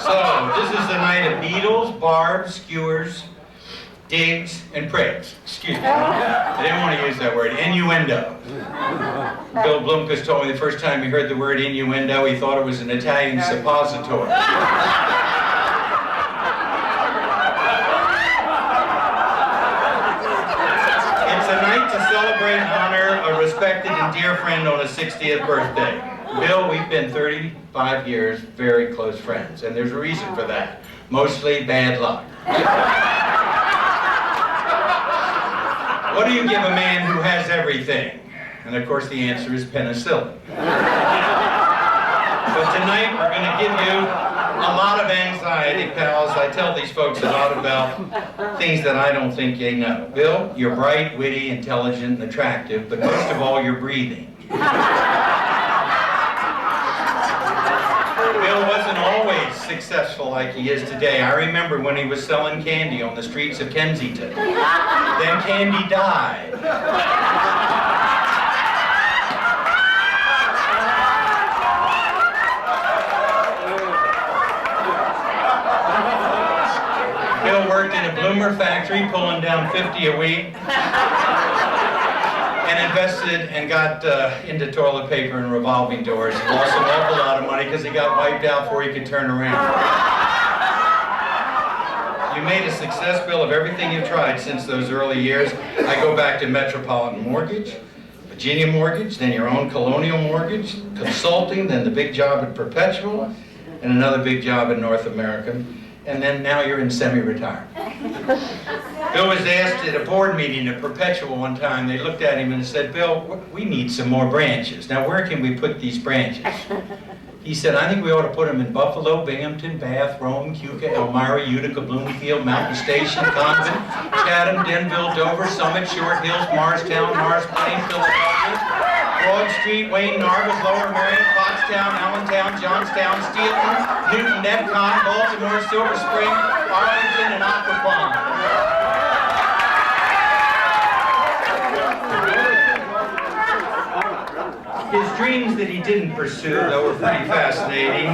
So, this is the night of needles, barbs, skewers, digs, and prigs. Excuse me. I didn't want to use that word. Innuendo. Bill Bloomquist told me the first time he heard the word innuendo, he thought it was an Italian suppository. It's a night to celebrate and honor a respected and dear friend on his 60th birthday. Bill, we've been 35 years very close friends, and there's a reason for that. Mostly bad luck. What do you give a man who has everything? And of course the answer is penicillin. But tonight we're going to give you a lot of anxiety, pals. I tell these folks a lot about things that I don't think they know. Bill, you're bright, witty, intelligent, and attractive, but most of all, you're breathing. Bill wasn't always successful like he is today. I remember when he was selling candy on the streets of Kensington. Then Candy died. Bill worked in a bloomer factory, pulling down 50 a week, and invested and got into toilet paper and revolving doors. He lost an awful lot of money because he got wiped out before he could turn around. You made a success, Bill, of everything you've tried since those early years. I go back to Metropolitan Mortgage, Virginia Mortgage, then your own Colonial Mortgage, consulting, then the big job at Perpetual, and another big job in North America. And then now you're in semi-retirement. Bill was asked at a board meeting at Perpetual one time, they looked at him and said, Bill, we need some more branches. Now where can we put these branches? He said, I think we ought to put them in Buffalo, Binghamton, Bath, Rome, Keuka, Elmira, Utica, Bloomfield, Mountain Station, Convent, Chatham, Denville, Dover, Summit, Short Hills, Morristown, Morris Plains, Philadelphia, Broad Street, Wayne, Narberth, Lower Merion, Pottstown, Allentown, Johnstown, Steelton, Newton, Nepcon, Baltimore, Silver Spring, Arlington, and Occoquan. His dreams that he didn't pursue, though, were pretty fascinating,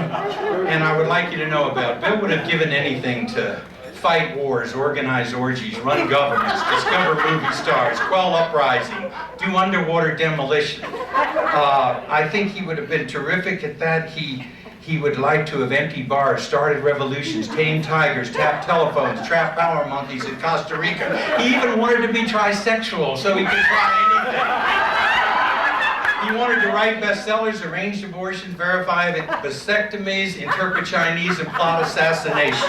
and I would like you to know about. Bill would have given anything to fight wars, organize orgies, run governments, discover movie stars, quell uprising, do underwater demolition. I think he would have been terrific at that. He would like to have emptied bars, started revolutions, tamed tigers, tapped telephones, trapped power monkeys in Costa Rica. He even wanted to be trisexual so he could try anything. He wanted to write bestsellers, arrange abortions, verify vasectomies, interpret Chinese, and plot assassinations.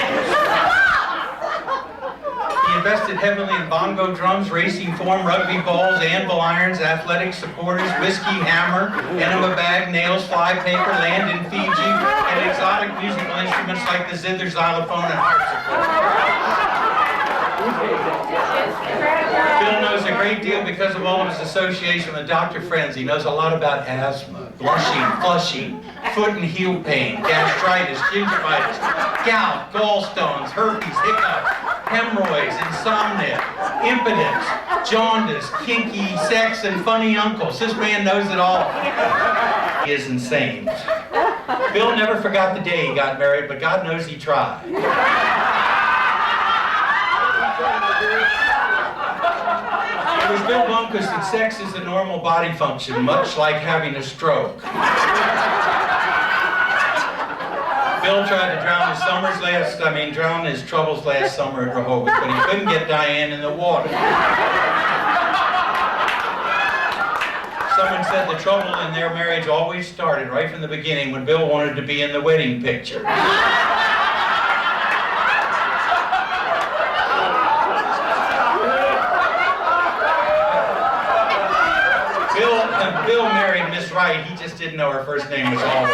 He invested heavily in bongo drums, racing form, rugby balls, anvil irons, athletic supporters, whiskey hammer, enema bag, nails, fly paper, land in Fiji, and exotic musical instruments like the zither, xylophone, and harpsichord. Bill knows a great deal because of all of his association with doctor friends. He knows a lot about asthma, blushing, flushing, foot and heel pain, gastritis, gingivitis, gout, gallstones, herpes, hiccups, hemorrhoids, insomnia, impotence, jaundice, kinky, sex, and funny uncles. This man knows it all. He is insane. Bill never forgot the day he got married, but God knows he tried. It was Bill Blomquist that sex is a normal body function, much like having a stroke. Bill tried to drown his troubles last summer at Rehoboth, but he couldn't get Diane in the water. Someone said the trouble in their marriage always started right from the beginning when Bill wanted to be in the wedding picture. Bill married Miss Wright, he just didn't know her first name was always.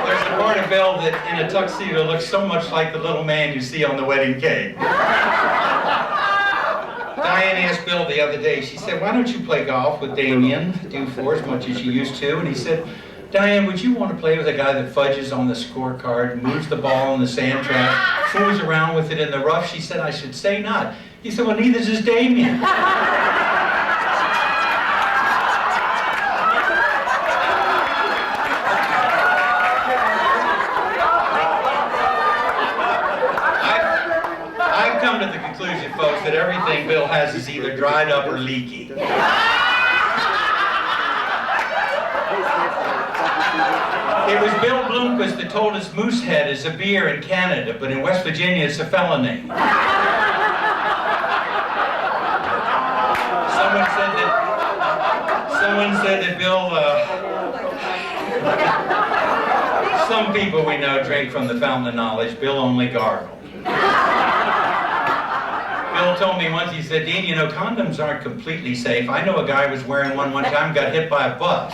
There's a part of Bill that in a tuxedo looks so much like the little man you see on the wedding cake. Diane asked Bill the other day, she said, why don't you play golf with Damien Dufour as much as you used to? And he said, Diane, would you want to play with a guy that fudges on the scorecard, moves the ball in the sand trap, fools around with it in the rough? She said, I should say not. He said, well, neither does Damien. I've come to the conclusion, folks, that everything Bill has is either dried up or leaky. It was Bill Blomquist that told us Moosehead is a beer in Canada, but in West Virginia it's a felony. Someone said that Bill Some people we know drink from the fountain of knowledge. Bill only gargled. Bill told me once, he said, Dean, you know, condoms aren't completely safe. I know a guy was wearing one time, got hit by a bus.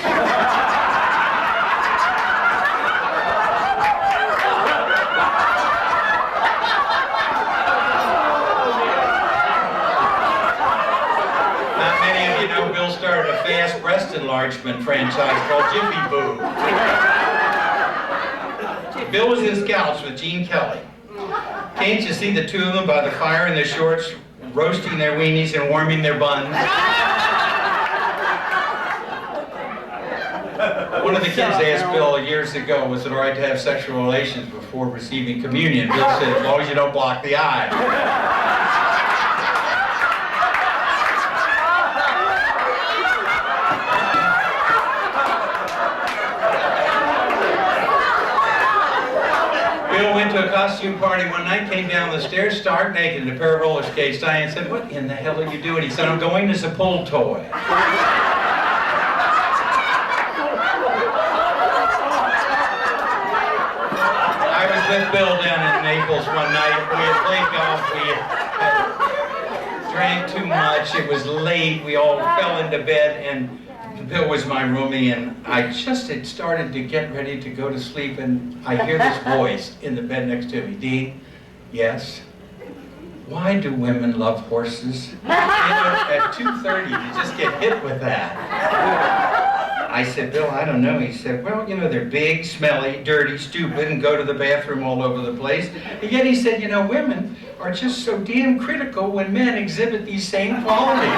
Not many of you know Bill started a fast breast enlargement franchise called Jiffy Boo. Bill was in Scouts with Gene Kelly. Can't you see the two of them by the fire in their shorts, roasting their weenies and warming their buns? One of the kids asked Bill years ago, was it all right to have sexual relations before receiving communion? Bill said, as long as you don't block the eye. Bill went to a costume party one night, came down the stairs stark naked in a pair of roller skates. Diane said, what in the hell are you doing? He said, I'm going as a pull toy. I was with Bill down in Naples one night. We had played golf. We drank too much. It was late. We all fell into bed, and Bill was my roomie, and I just had started to get ready to go to sleep, and I hear this voice in the bed next to me. Dean, yes? Why do women love horses? You know, at 2:30, you just get hit with that. I said, Bill, I don't know. He said, well, you know, they're big, smelly, dirty, stupid, and go to the bathroom all over the place. And yet he said, you know, women are just so damn critical when men exhibit these same qualities.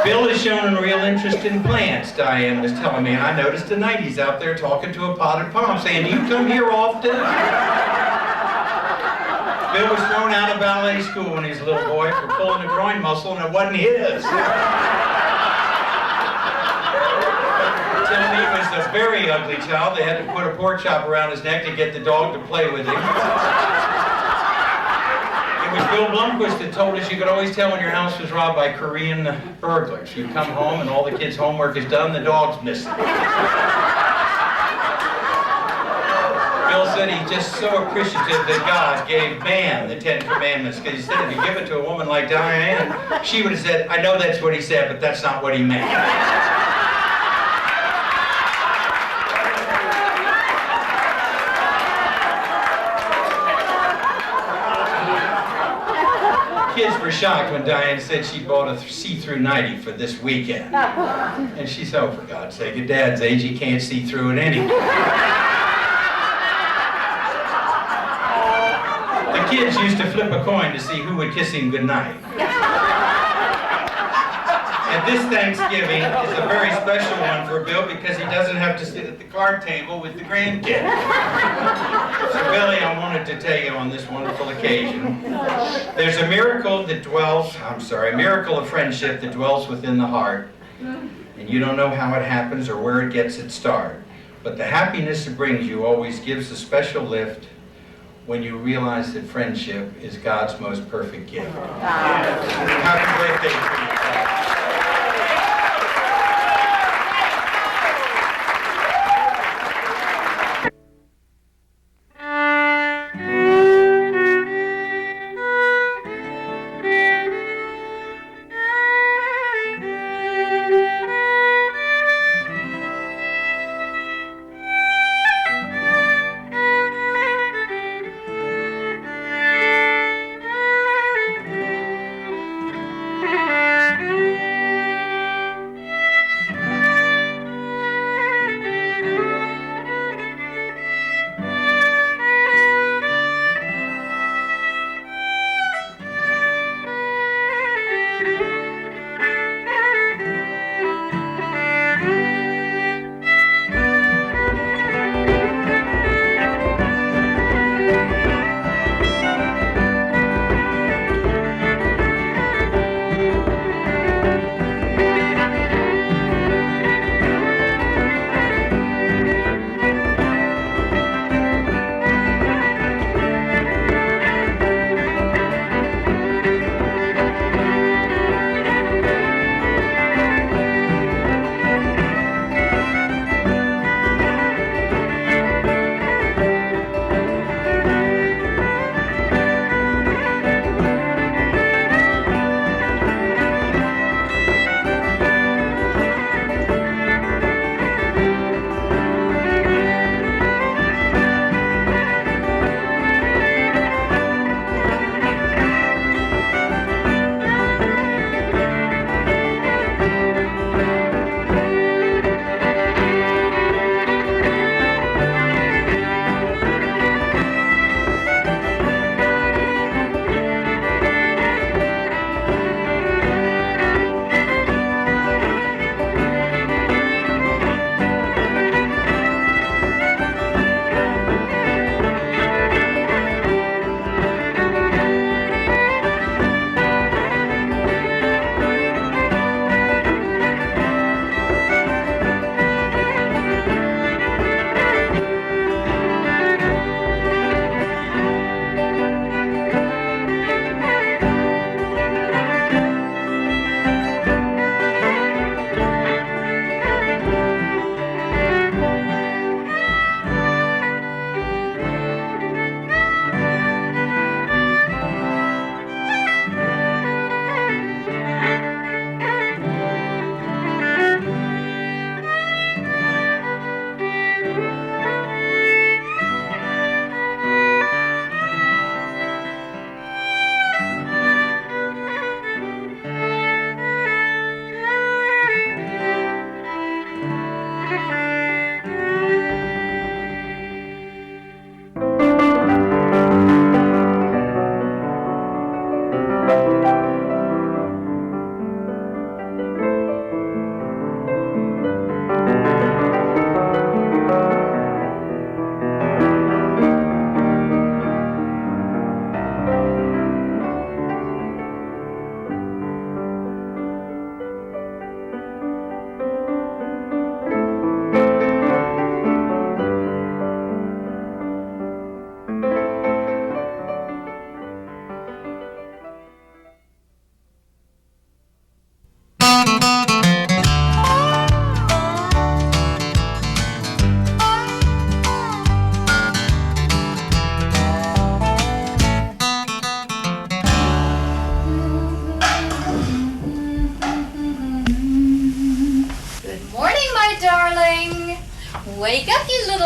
Bill has shown a real interest in plants, Diane was telling me, and I noticed tonight he's out there talking to a potted palm, saying, do you come here often? Bill was thrown out of ballet school when he was a little boy for pulling a groin muscle, and it wasn't his. Telling me he was a very ugly child. They had to put a pork chop around his neck to get the dog to play with him. It was Bill Blomquist that told us you could always tell when your house was robbed by Korean burglars. You'd come home and all the kids' homework is done, the dog's missing. Bill said he's just so appreciative that God gave man the 10 Commandments, because he said if you give it to a woman like Diane, she would have said, I know that's what he said, but that's not what he meant. Kids were shocked when Diane said she bought a see-through nightie for this weekend. And she said, oh, for God's sake, at Dad's age, he can't see through it anyway. The kids used to flip a coin to see who would kiss him goodnight. And this Thanksgiving is a very special one for Bill because he doesn't have to sit at the card table with the grandkids. So Billy, I wanted to tell you on this wonderful occasion, there's a miracle that dwells, a miracle of friendship that dwells within the heart. And you don't know how it happens or where it gets its start. But the happiness it brings you always gives a special lift when you realize that friendship is God's most perfect gift. Happy birthday to you.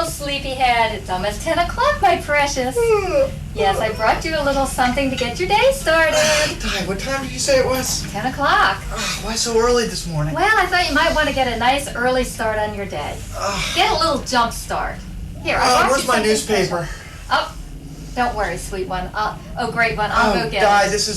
little sleepyhead. It's almost 10 o'clock, my precious. Yes, I brought you a little something to get your day started. Di, what time did you say it was? 10 o'clock. Why so early this morning? Well, I thought you might want to get a nice early start on your day. Get a little jump start. Here, I brought where's you my something newspaper? special. Oh, don't worry, sweet one. Great one. I'll go get Di, it. this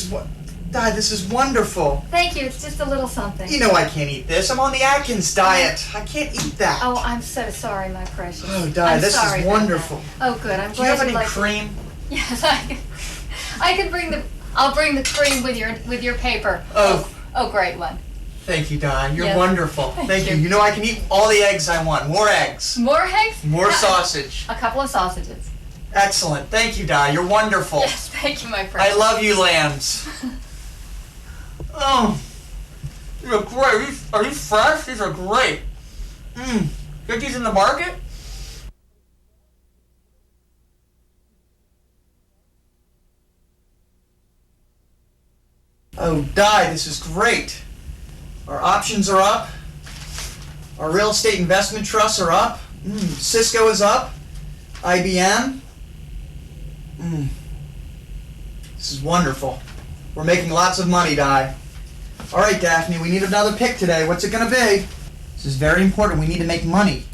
is wonderful. Thank you. It's just a little something. You know I can't eat this. I'm on the Atkins diet. I can't eat that. Oh, I'm so sorry, my precious. Oh, Di, I'm this sorry is about wonderful. that. Oh, good. I'm Do you glad have any like it. cream? Yes, I can bring the. I'll bring the cream with your paper. Oh. Oh, great one. Thank you, Di. You're Yes. wonderful. Thank you. you. You know I can eat all the eggs I want. More eggs. More eggs? More sausage. A couple of sausages. Excellent. Thank you, Di. You're wonderful. Yes, thank you, my precious. I love you, lambs. Oh, these are great. Are these fresh? These are great. Get these in the market? Oh, Di, this is great. Our options are up. Our real estate investment trusts are up. Cisco is up. IBM. This is wonderful. We're making lots of money, Di. All right, Daphne, we need another pick today. What's it going to be? This is very important. We need to make money.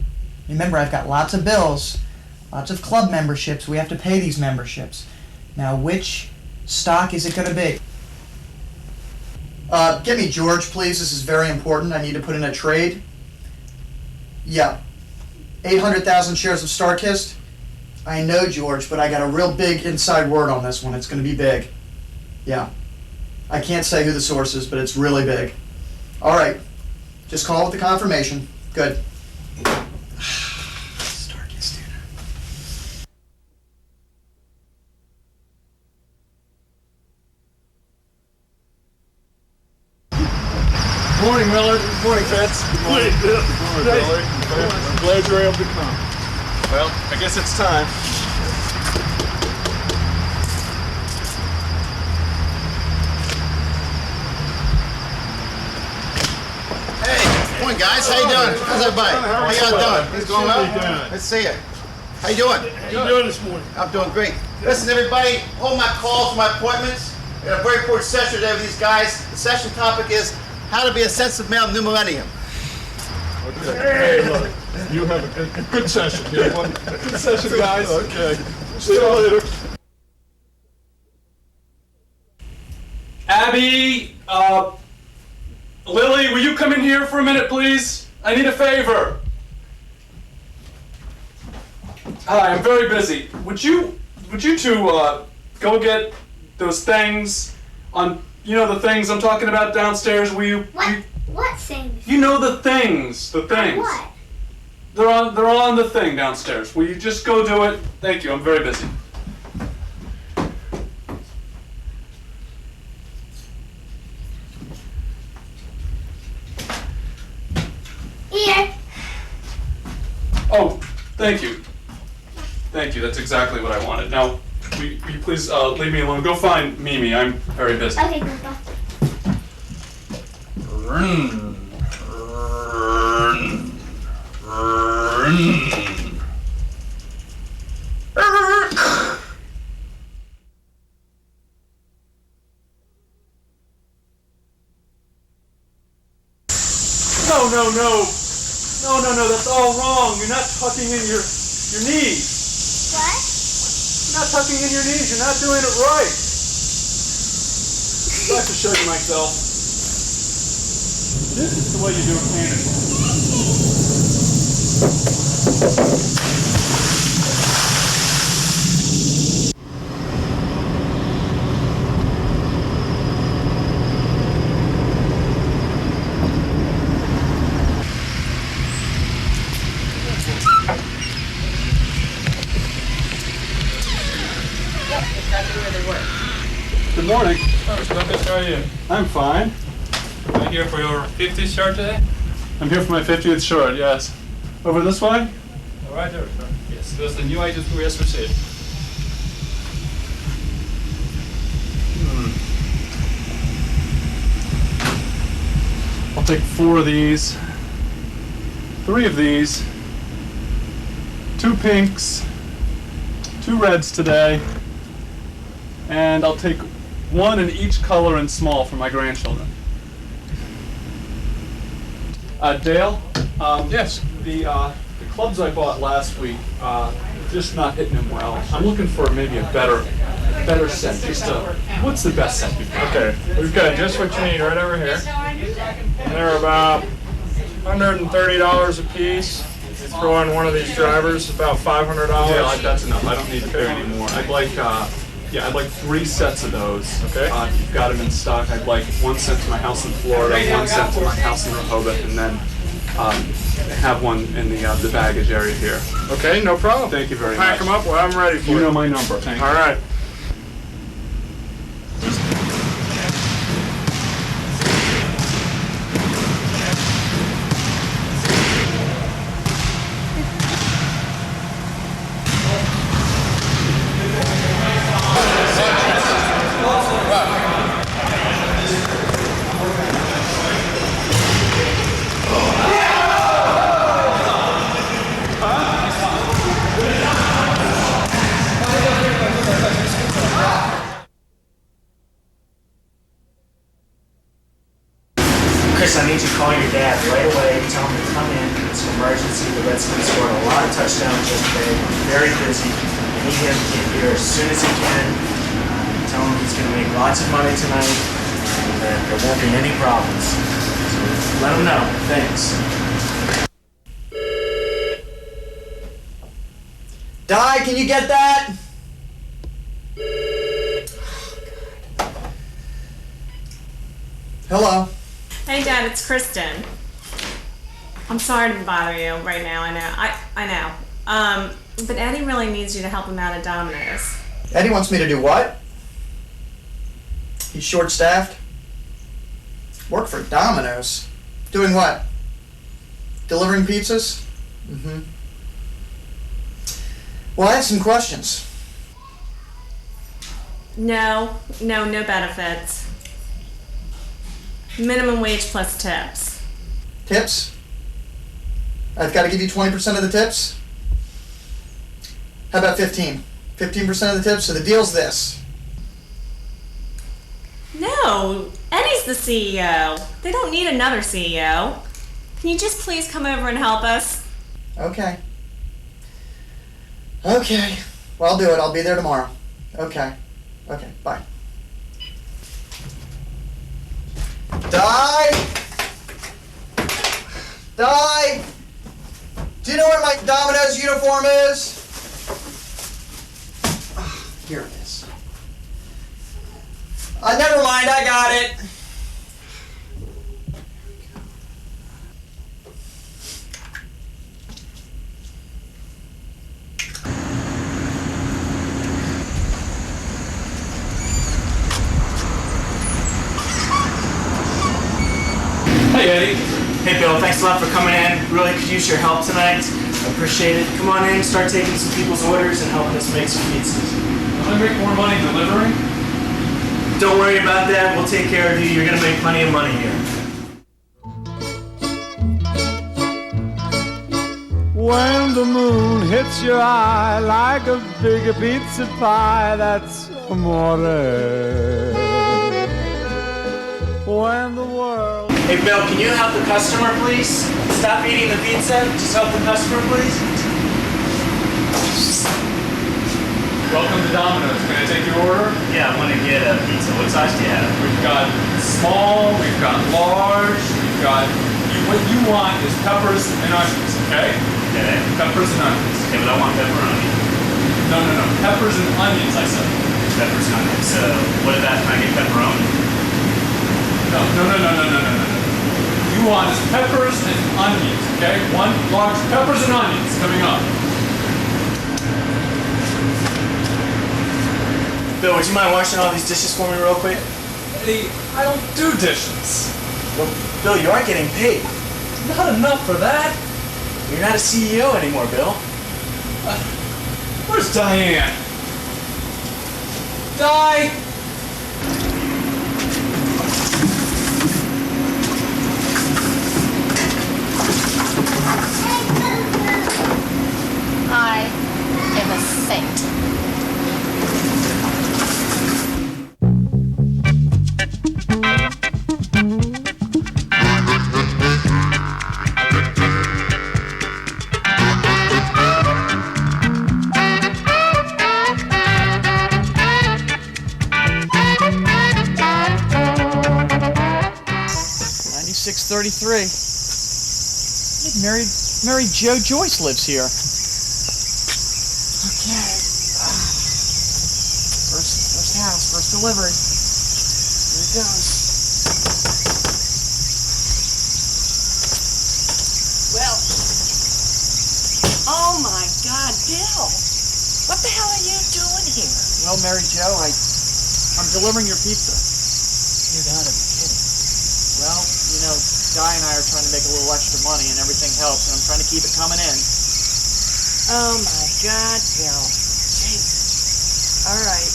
Remember, I've got lots of bills, lots of club memberships. We have to pay these memberships. Now, which stock is it going to be? Get me George, please. This is very important. I need to put in a trade. Yeah. 800,000 shares of StarKist. I know, George, but I got a real big inside word on this one. It's going to be big. Yeah. I can't say who the source is, but it's really big. All right. Just call with the confirmation. Good. StarKist, dude. Morning, Miller. Morning, Fitz. Good morning. Good morning, Billy. Glad you're able to come. Well, I guess it's time. Hey, morning, guys. How you doing? How's everybody? How y'all doing? It's going well? Let's see you. How you doing? How you doing this morning? I'm doing great. Listen, everybody, hold my calls, my appointments. We got a very important session today with these guys. The session topic is how to be a sensitive male in the new millennium. Okay. Hey, look, you have a good session here. Good session, guys. Okay. See you later. Abby, Lily, will you come in here for a minute, please? I need a favor. Hi, I'm very busy. Would you two go get those things on, you know, the things I'm talking about downstairs? Will you? What things? You know the things. The things. What? They're on the thing downstairs. Will you just go do it? Thank you. I'm very busy. Here. Oh, thank you. Thank you. That's exactly what I wanted. Now, will you please leave me alone? Go find Mimi. I'm very busy. Okay, Grandpa. No, that's all wrong. You're not tucking in your knees. What? You're not tucking in your knees. You're not doing it right. I'd like to show you myself. This is the way you do it candidly. Good morning. How are you? I'm fine. I'm here for your 50th shirt today? I'm here for my 50th shirt, yes. Over this way? Right there, sir. Yes, that's the new items we just received. I'll take 4 of these, 3 of these, 2 pinks, 2 reds today, and I'll take 1 in each color and small for my grandchildren. Dale? Yes? The clubs I bought last week, just not hitting them well. I'm looking for maybe a better set. What's the best set you've got? Okay, we've got just what you need right over here. They're about $130 a piece. You throw in one of these drivers, about $500. Yeah, that's enough. I don't need to pay anymore. I'd like 3 sets of those. Okay. If you've got them in stock, I'd like 1 sent to my house in Florida, 1 sent to my house in Rehoboth, and then have one in the baggage area here. Okay, no problem. Thank you very much. Pack them up, well, I'm ready for you. You know my number. Thank you. All right. Chris, I need you to call your dad right away. Tell him to come in. It's an emergency. The Redskins scored a lot of touchdowns yesterday. I'm very busy. I need him to get here as soon as he can. Tell him he's going to make lots of money tonight and that there won't be any problems. So let him know. Thanks. Di, can you get that? Hello. Hey, Dad, it's Kristen. I'm sorry to bother you right now. I know. But Eddie really needs you to help him out at Domino's. Eddie wants me to do what? He's short-staffed? Work for Domino's? Doing what? Delivering pizzas? Mm-hmm. Well, I have some questions. No benefits. Minimum wage plus tips. Tips? I've got to give you 20% of the tips? How about 15? 15% of the tips? So the deal's this. No, Eddie's the CEO. They don't need another CEO. Can you just please come over and help us? Okay. Okay. Well, I'll do it. I'll be there tomorrow. Okay. Okay, bye. Di! Do you know where my Domino's uniform is? Here it is. Never mind, I got it. Hey, Eddie. Hey, Bill, thanks a lot for coming in. Really could use your help tonight. I appreciate it. Come on in, start taking some people's orders and helping us make some pizzas. Will I make more money delivering? Don't worry about that. We'll take care of you. You're going to make plenty of money here. When the moon hits your eye like a big pizza pie, that's amore. When the world... Hey, Bill, can you help the customer, please? Stop eating the pizza. Just help the customer, please. Welcome to Domino's. Can I take your order? Yeah, I want to get a pizza. What size do you have? We've got small, we've got large, we've got... what you want is peppers and onions, okay? Okay. Peppers and onions. Okay, but I want pepperoni. No. Peppers and onions, I said. Peppers and onions. So, what about, can I get pepperoni? No. You want is peppers and onions, okay? 1 large peppers and onions coming up. Bill, would you mind washing all these dishes for me real quick? Eddie, I don't do dishes. Well, Bill, you are getting paid. Not enough for that. You're not a CEO anymore, Bill. Where's Diane? Di! Hi. fate. Mary Jo Joyce lives here. Okay. First house, first delivery. Here it goes. Well, oh my God, Bill, what the hell are you doing here? Well, Mary Jo, I'm delivering your pizza. You gotta be kidding. Well, you know, Di and I are trying to make a little extra money and everything helps, and I'm trying to keep it coming in. Oh my God, Bill. Jeez. All right.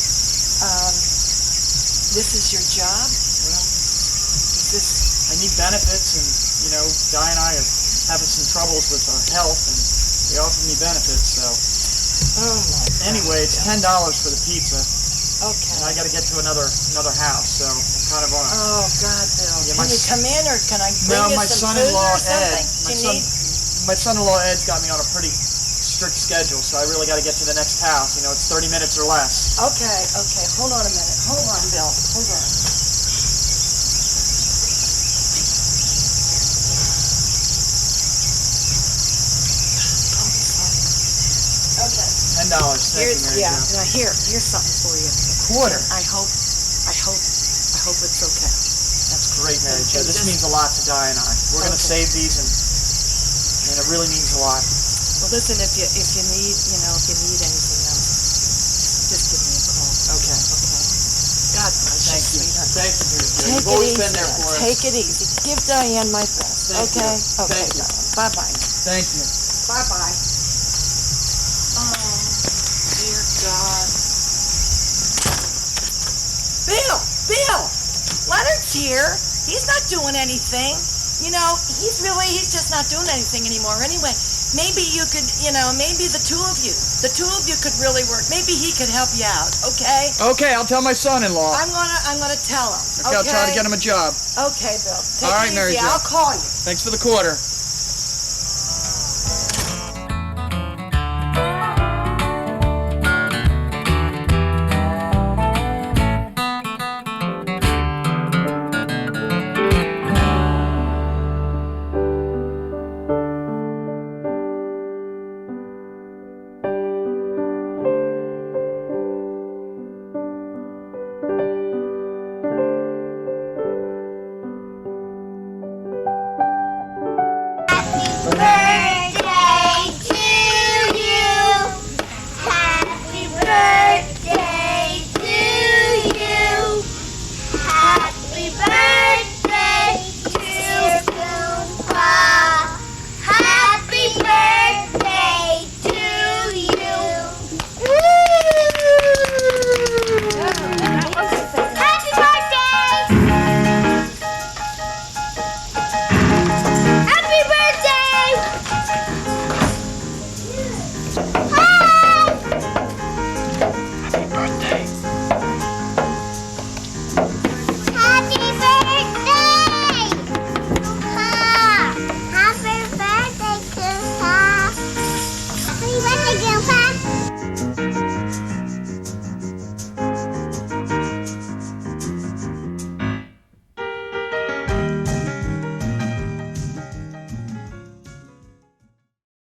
This is your job? Well, I need benefits, and, you know, Di and I are having some troubles with our health, and they offered me benefits, so. Oh my God. Anyway, it's $10 for the pizza. Okay. And I gotta get to another house, so I'm kind of on a... Oh God, Bill. Yeah, Can you come in, or can I bring No, you my some food son-in-law or something? Ed. My son-in-law Ed's got me on a pretty strict schedule, so I really got to get to the next house. You know, it's 30 minutes or less. Okay. Hold on a minute. Hold on, Bill. Hold on. Okay. $10. Thank you, Mary Jo. Now here's something for you. Quarter. I hope it's okay. That's great, Mary Jo. This means a lot to Di and I. We're going to save these, and it really means a lot. Well, listen, if you need anything else, just give me a call. Okay. God bless you, sweetheart. Thank you, Mary Jo. Take You've it always easy. been there for us. Take it easy. Give Diane my best. Thank you. Okay. Okay. Thank you. Bye bye. Thank you. Bye bye. Oh, dear God. Bill, Leonard's here. He's not doing anything. You know, he's just not doing anything anymore. Anyway, maybe you could, maybe the two of you could really work. Maybe he could help you out. Okay. Okay, I'll tell my son-in-law. I'm gonna tell him. Okay, I'll try to get him a job. Okay, Bill. Take All right, it Mary easy. Jo. I'll call you. Thanks for the quarter.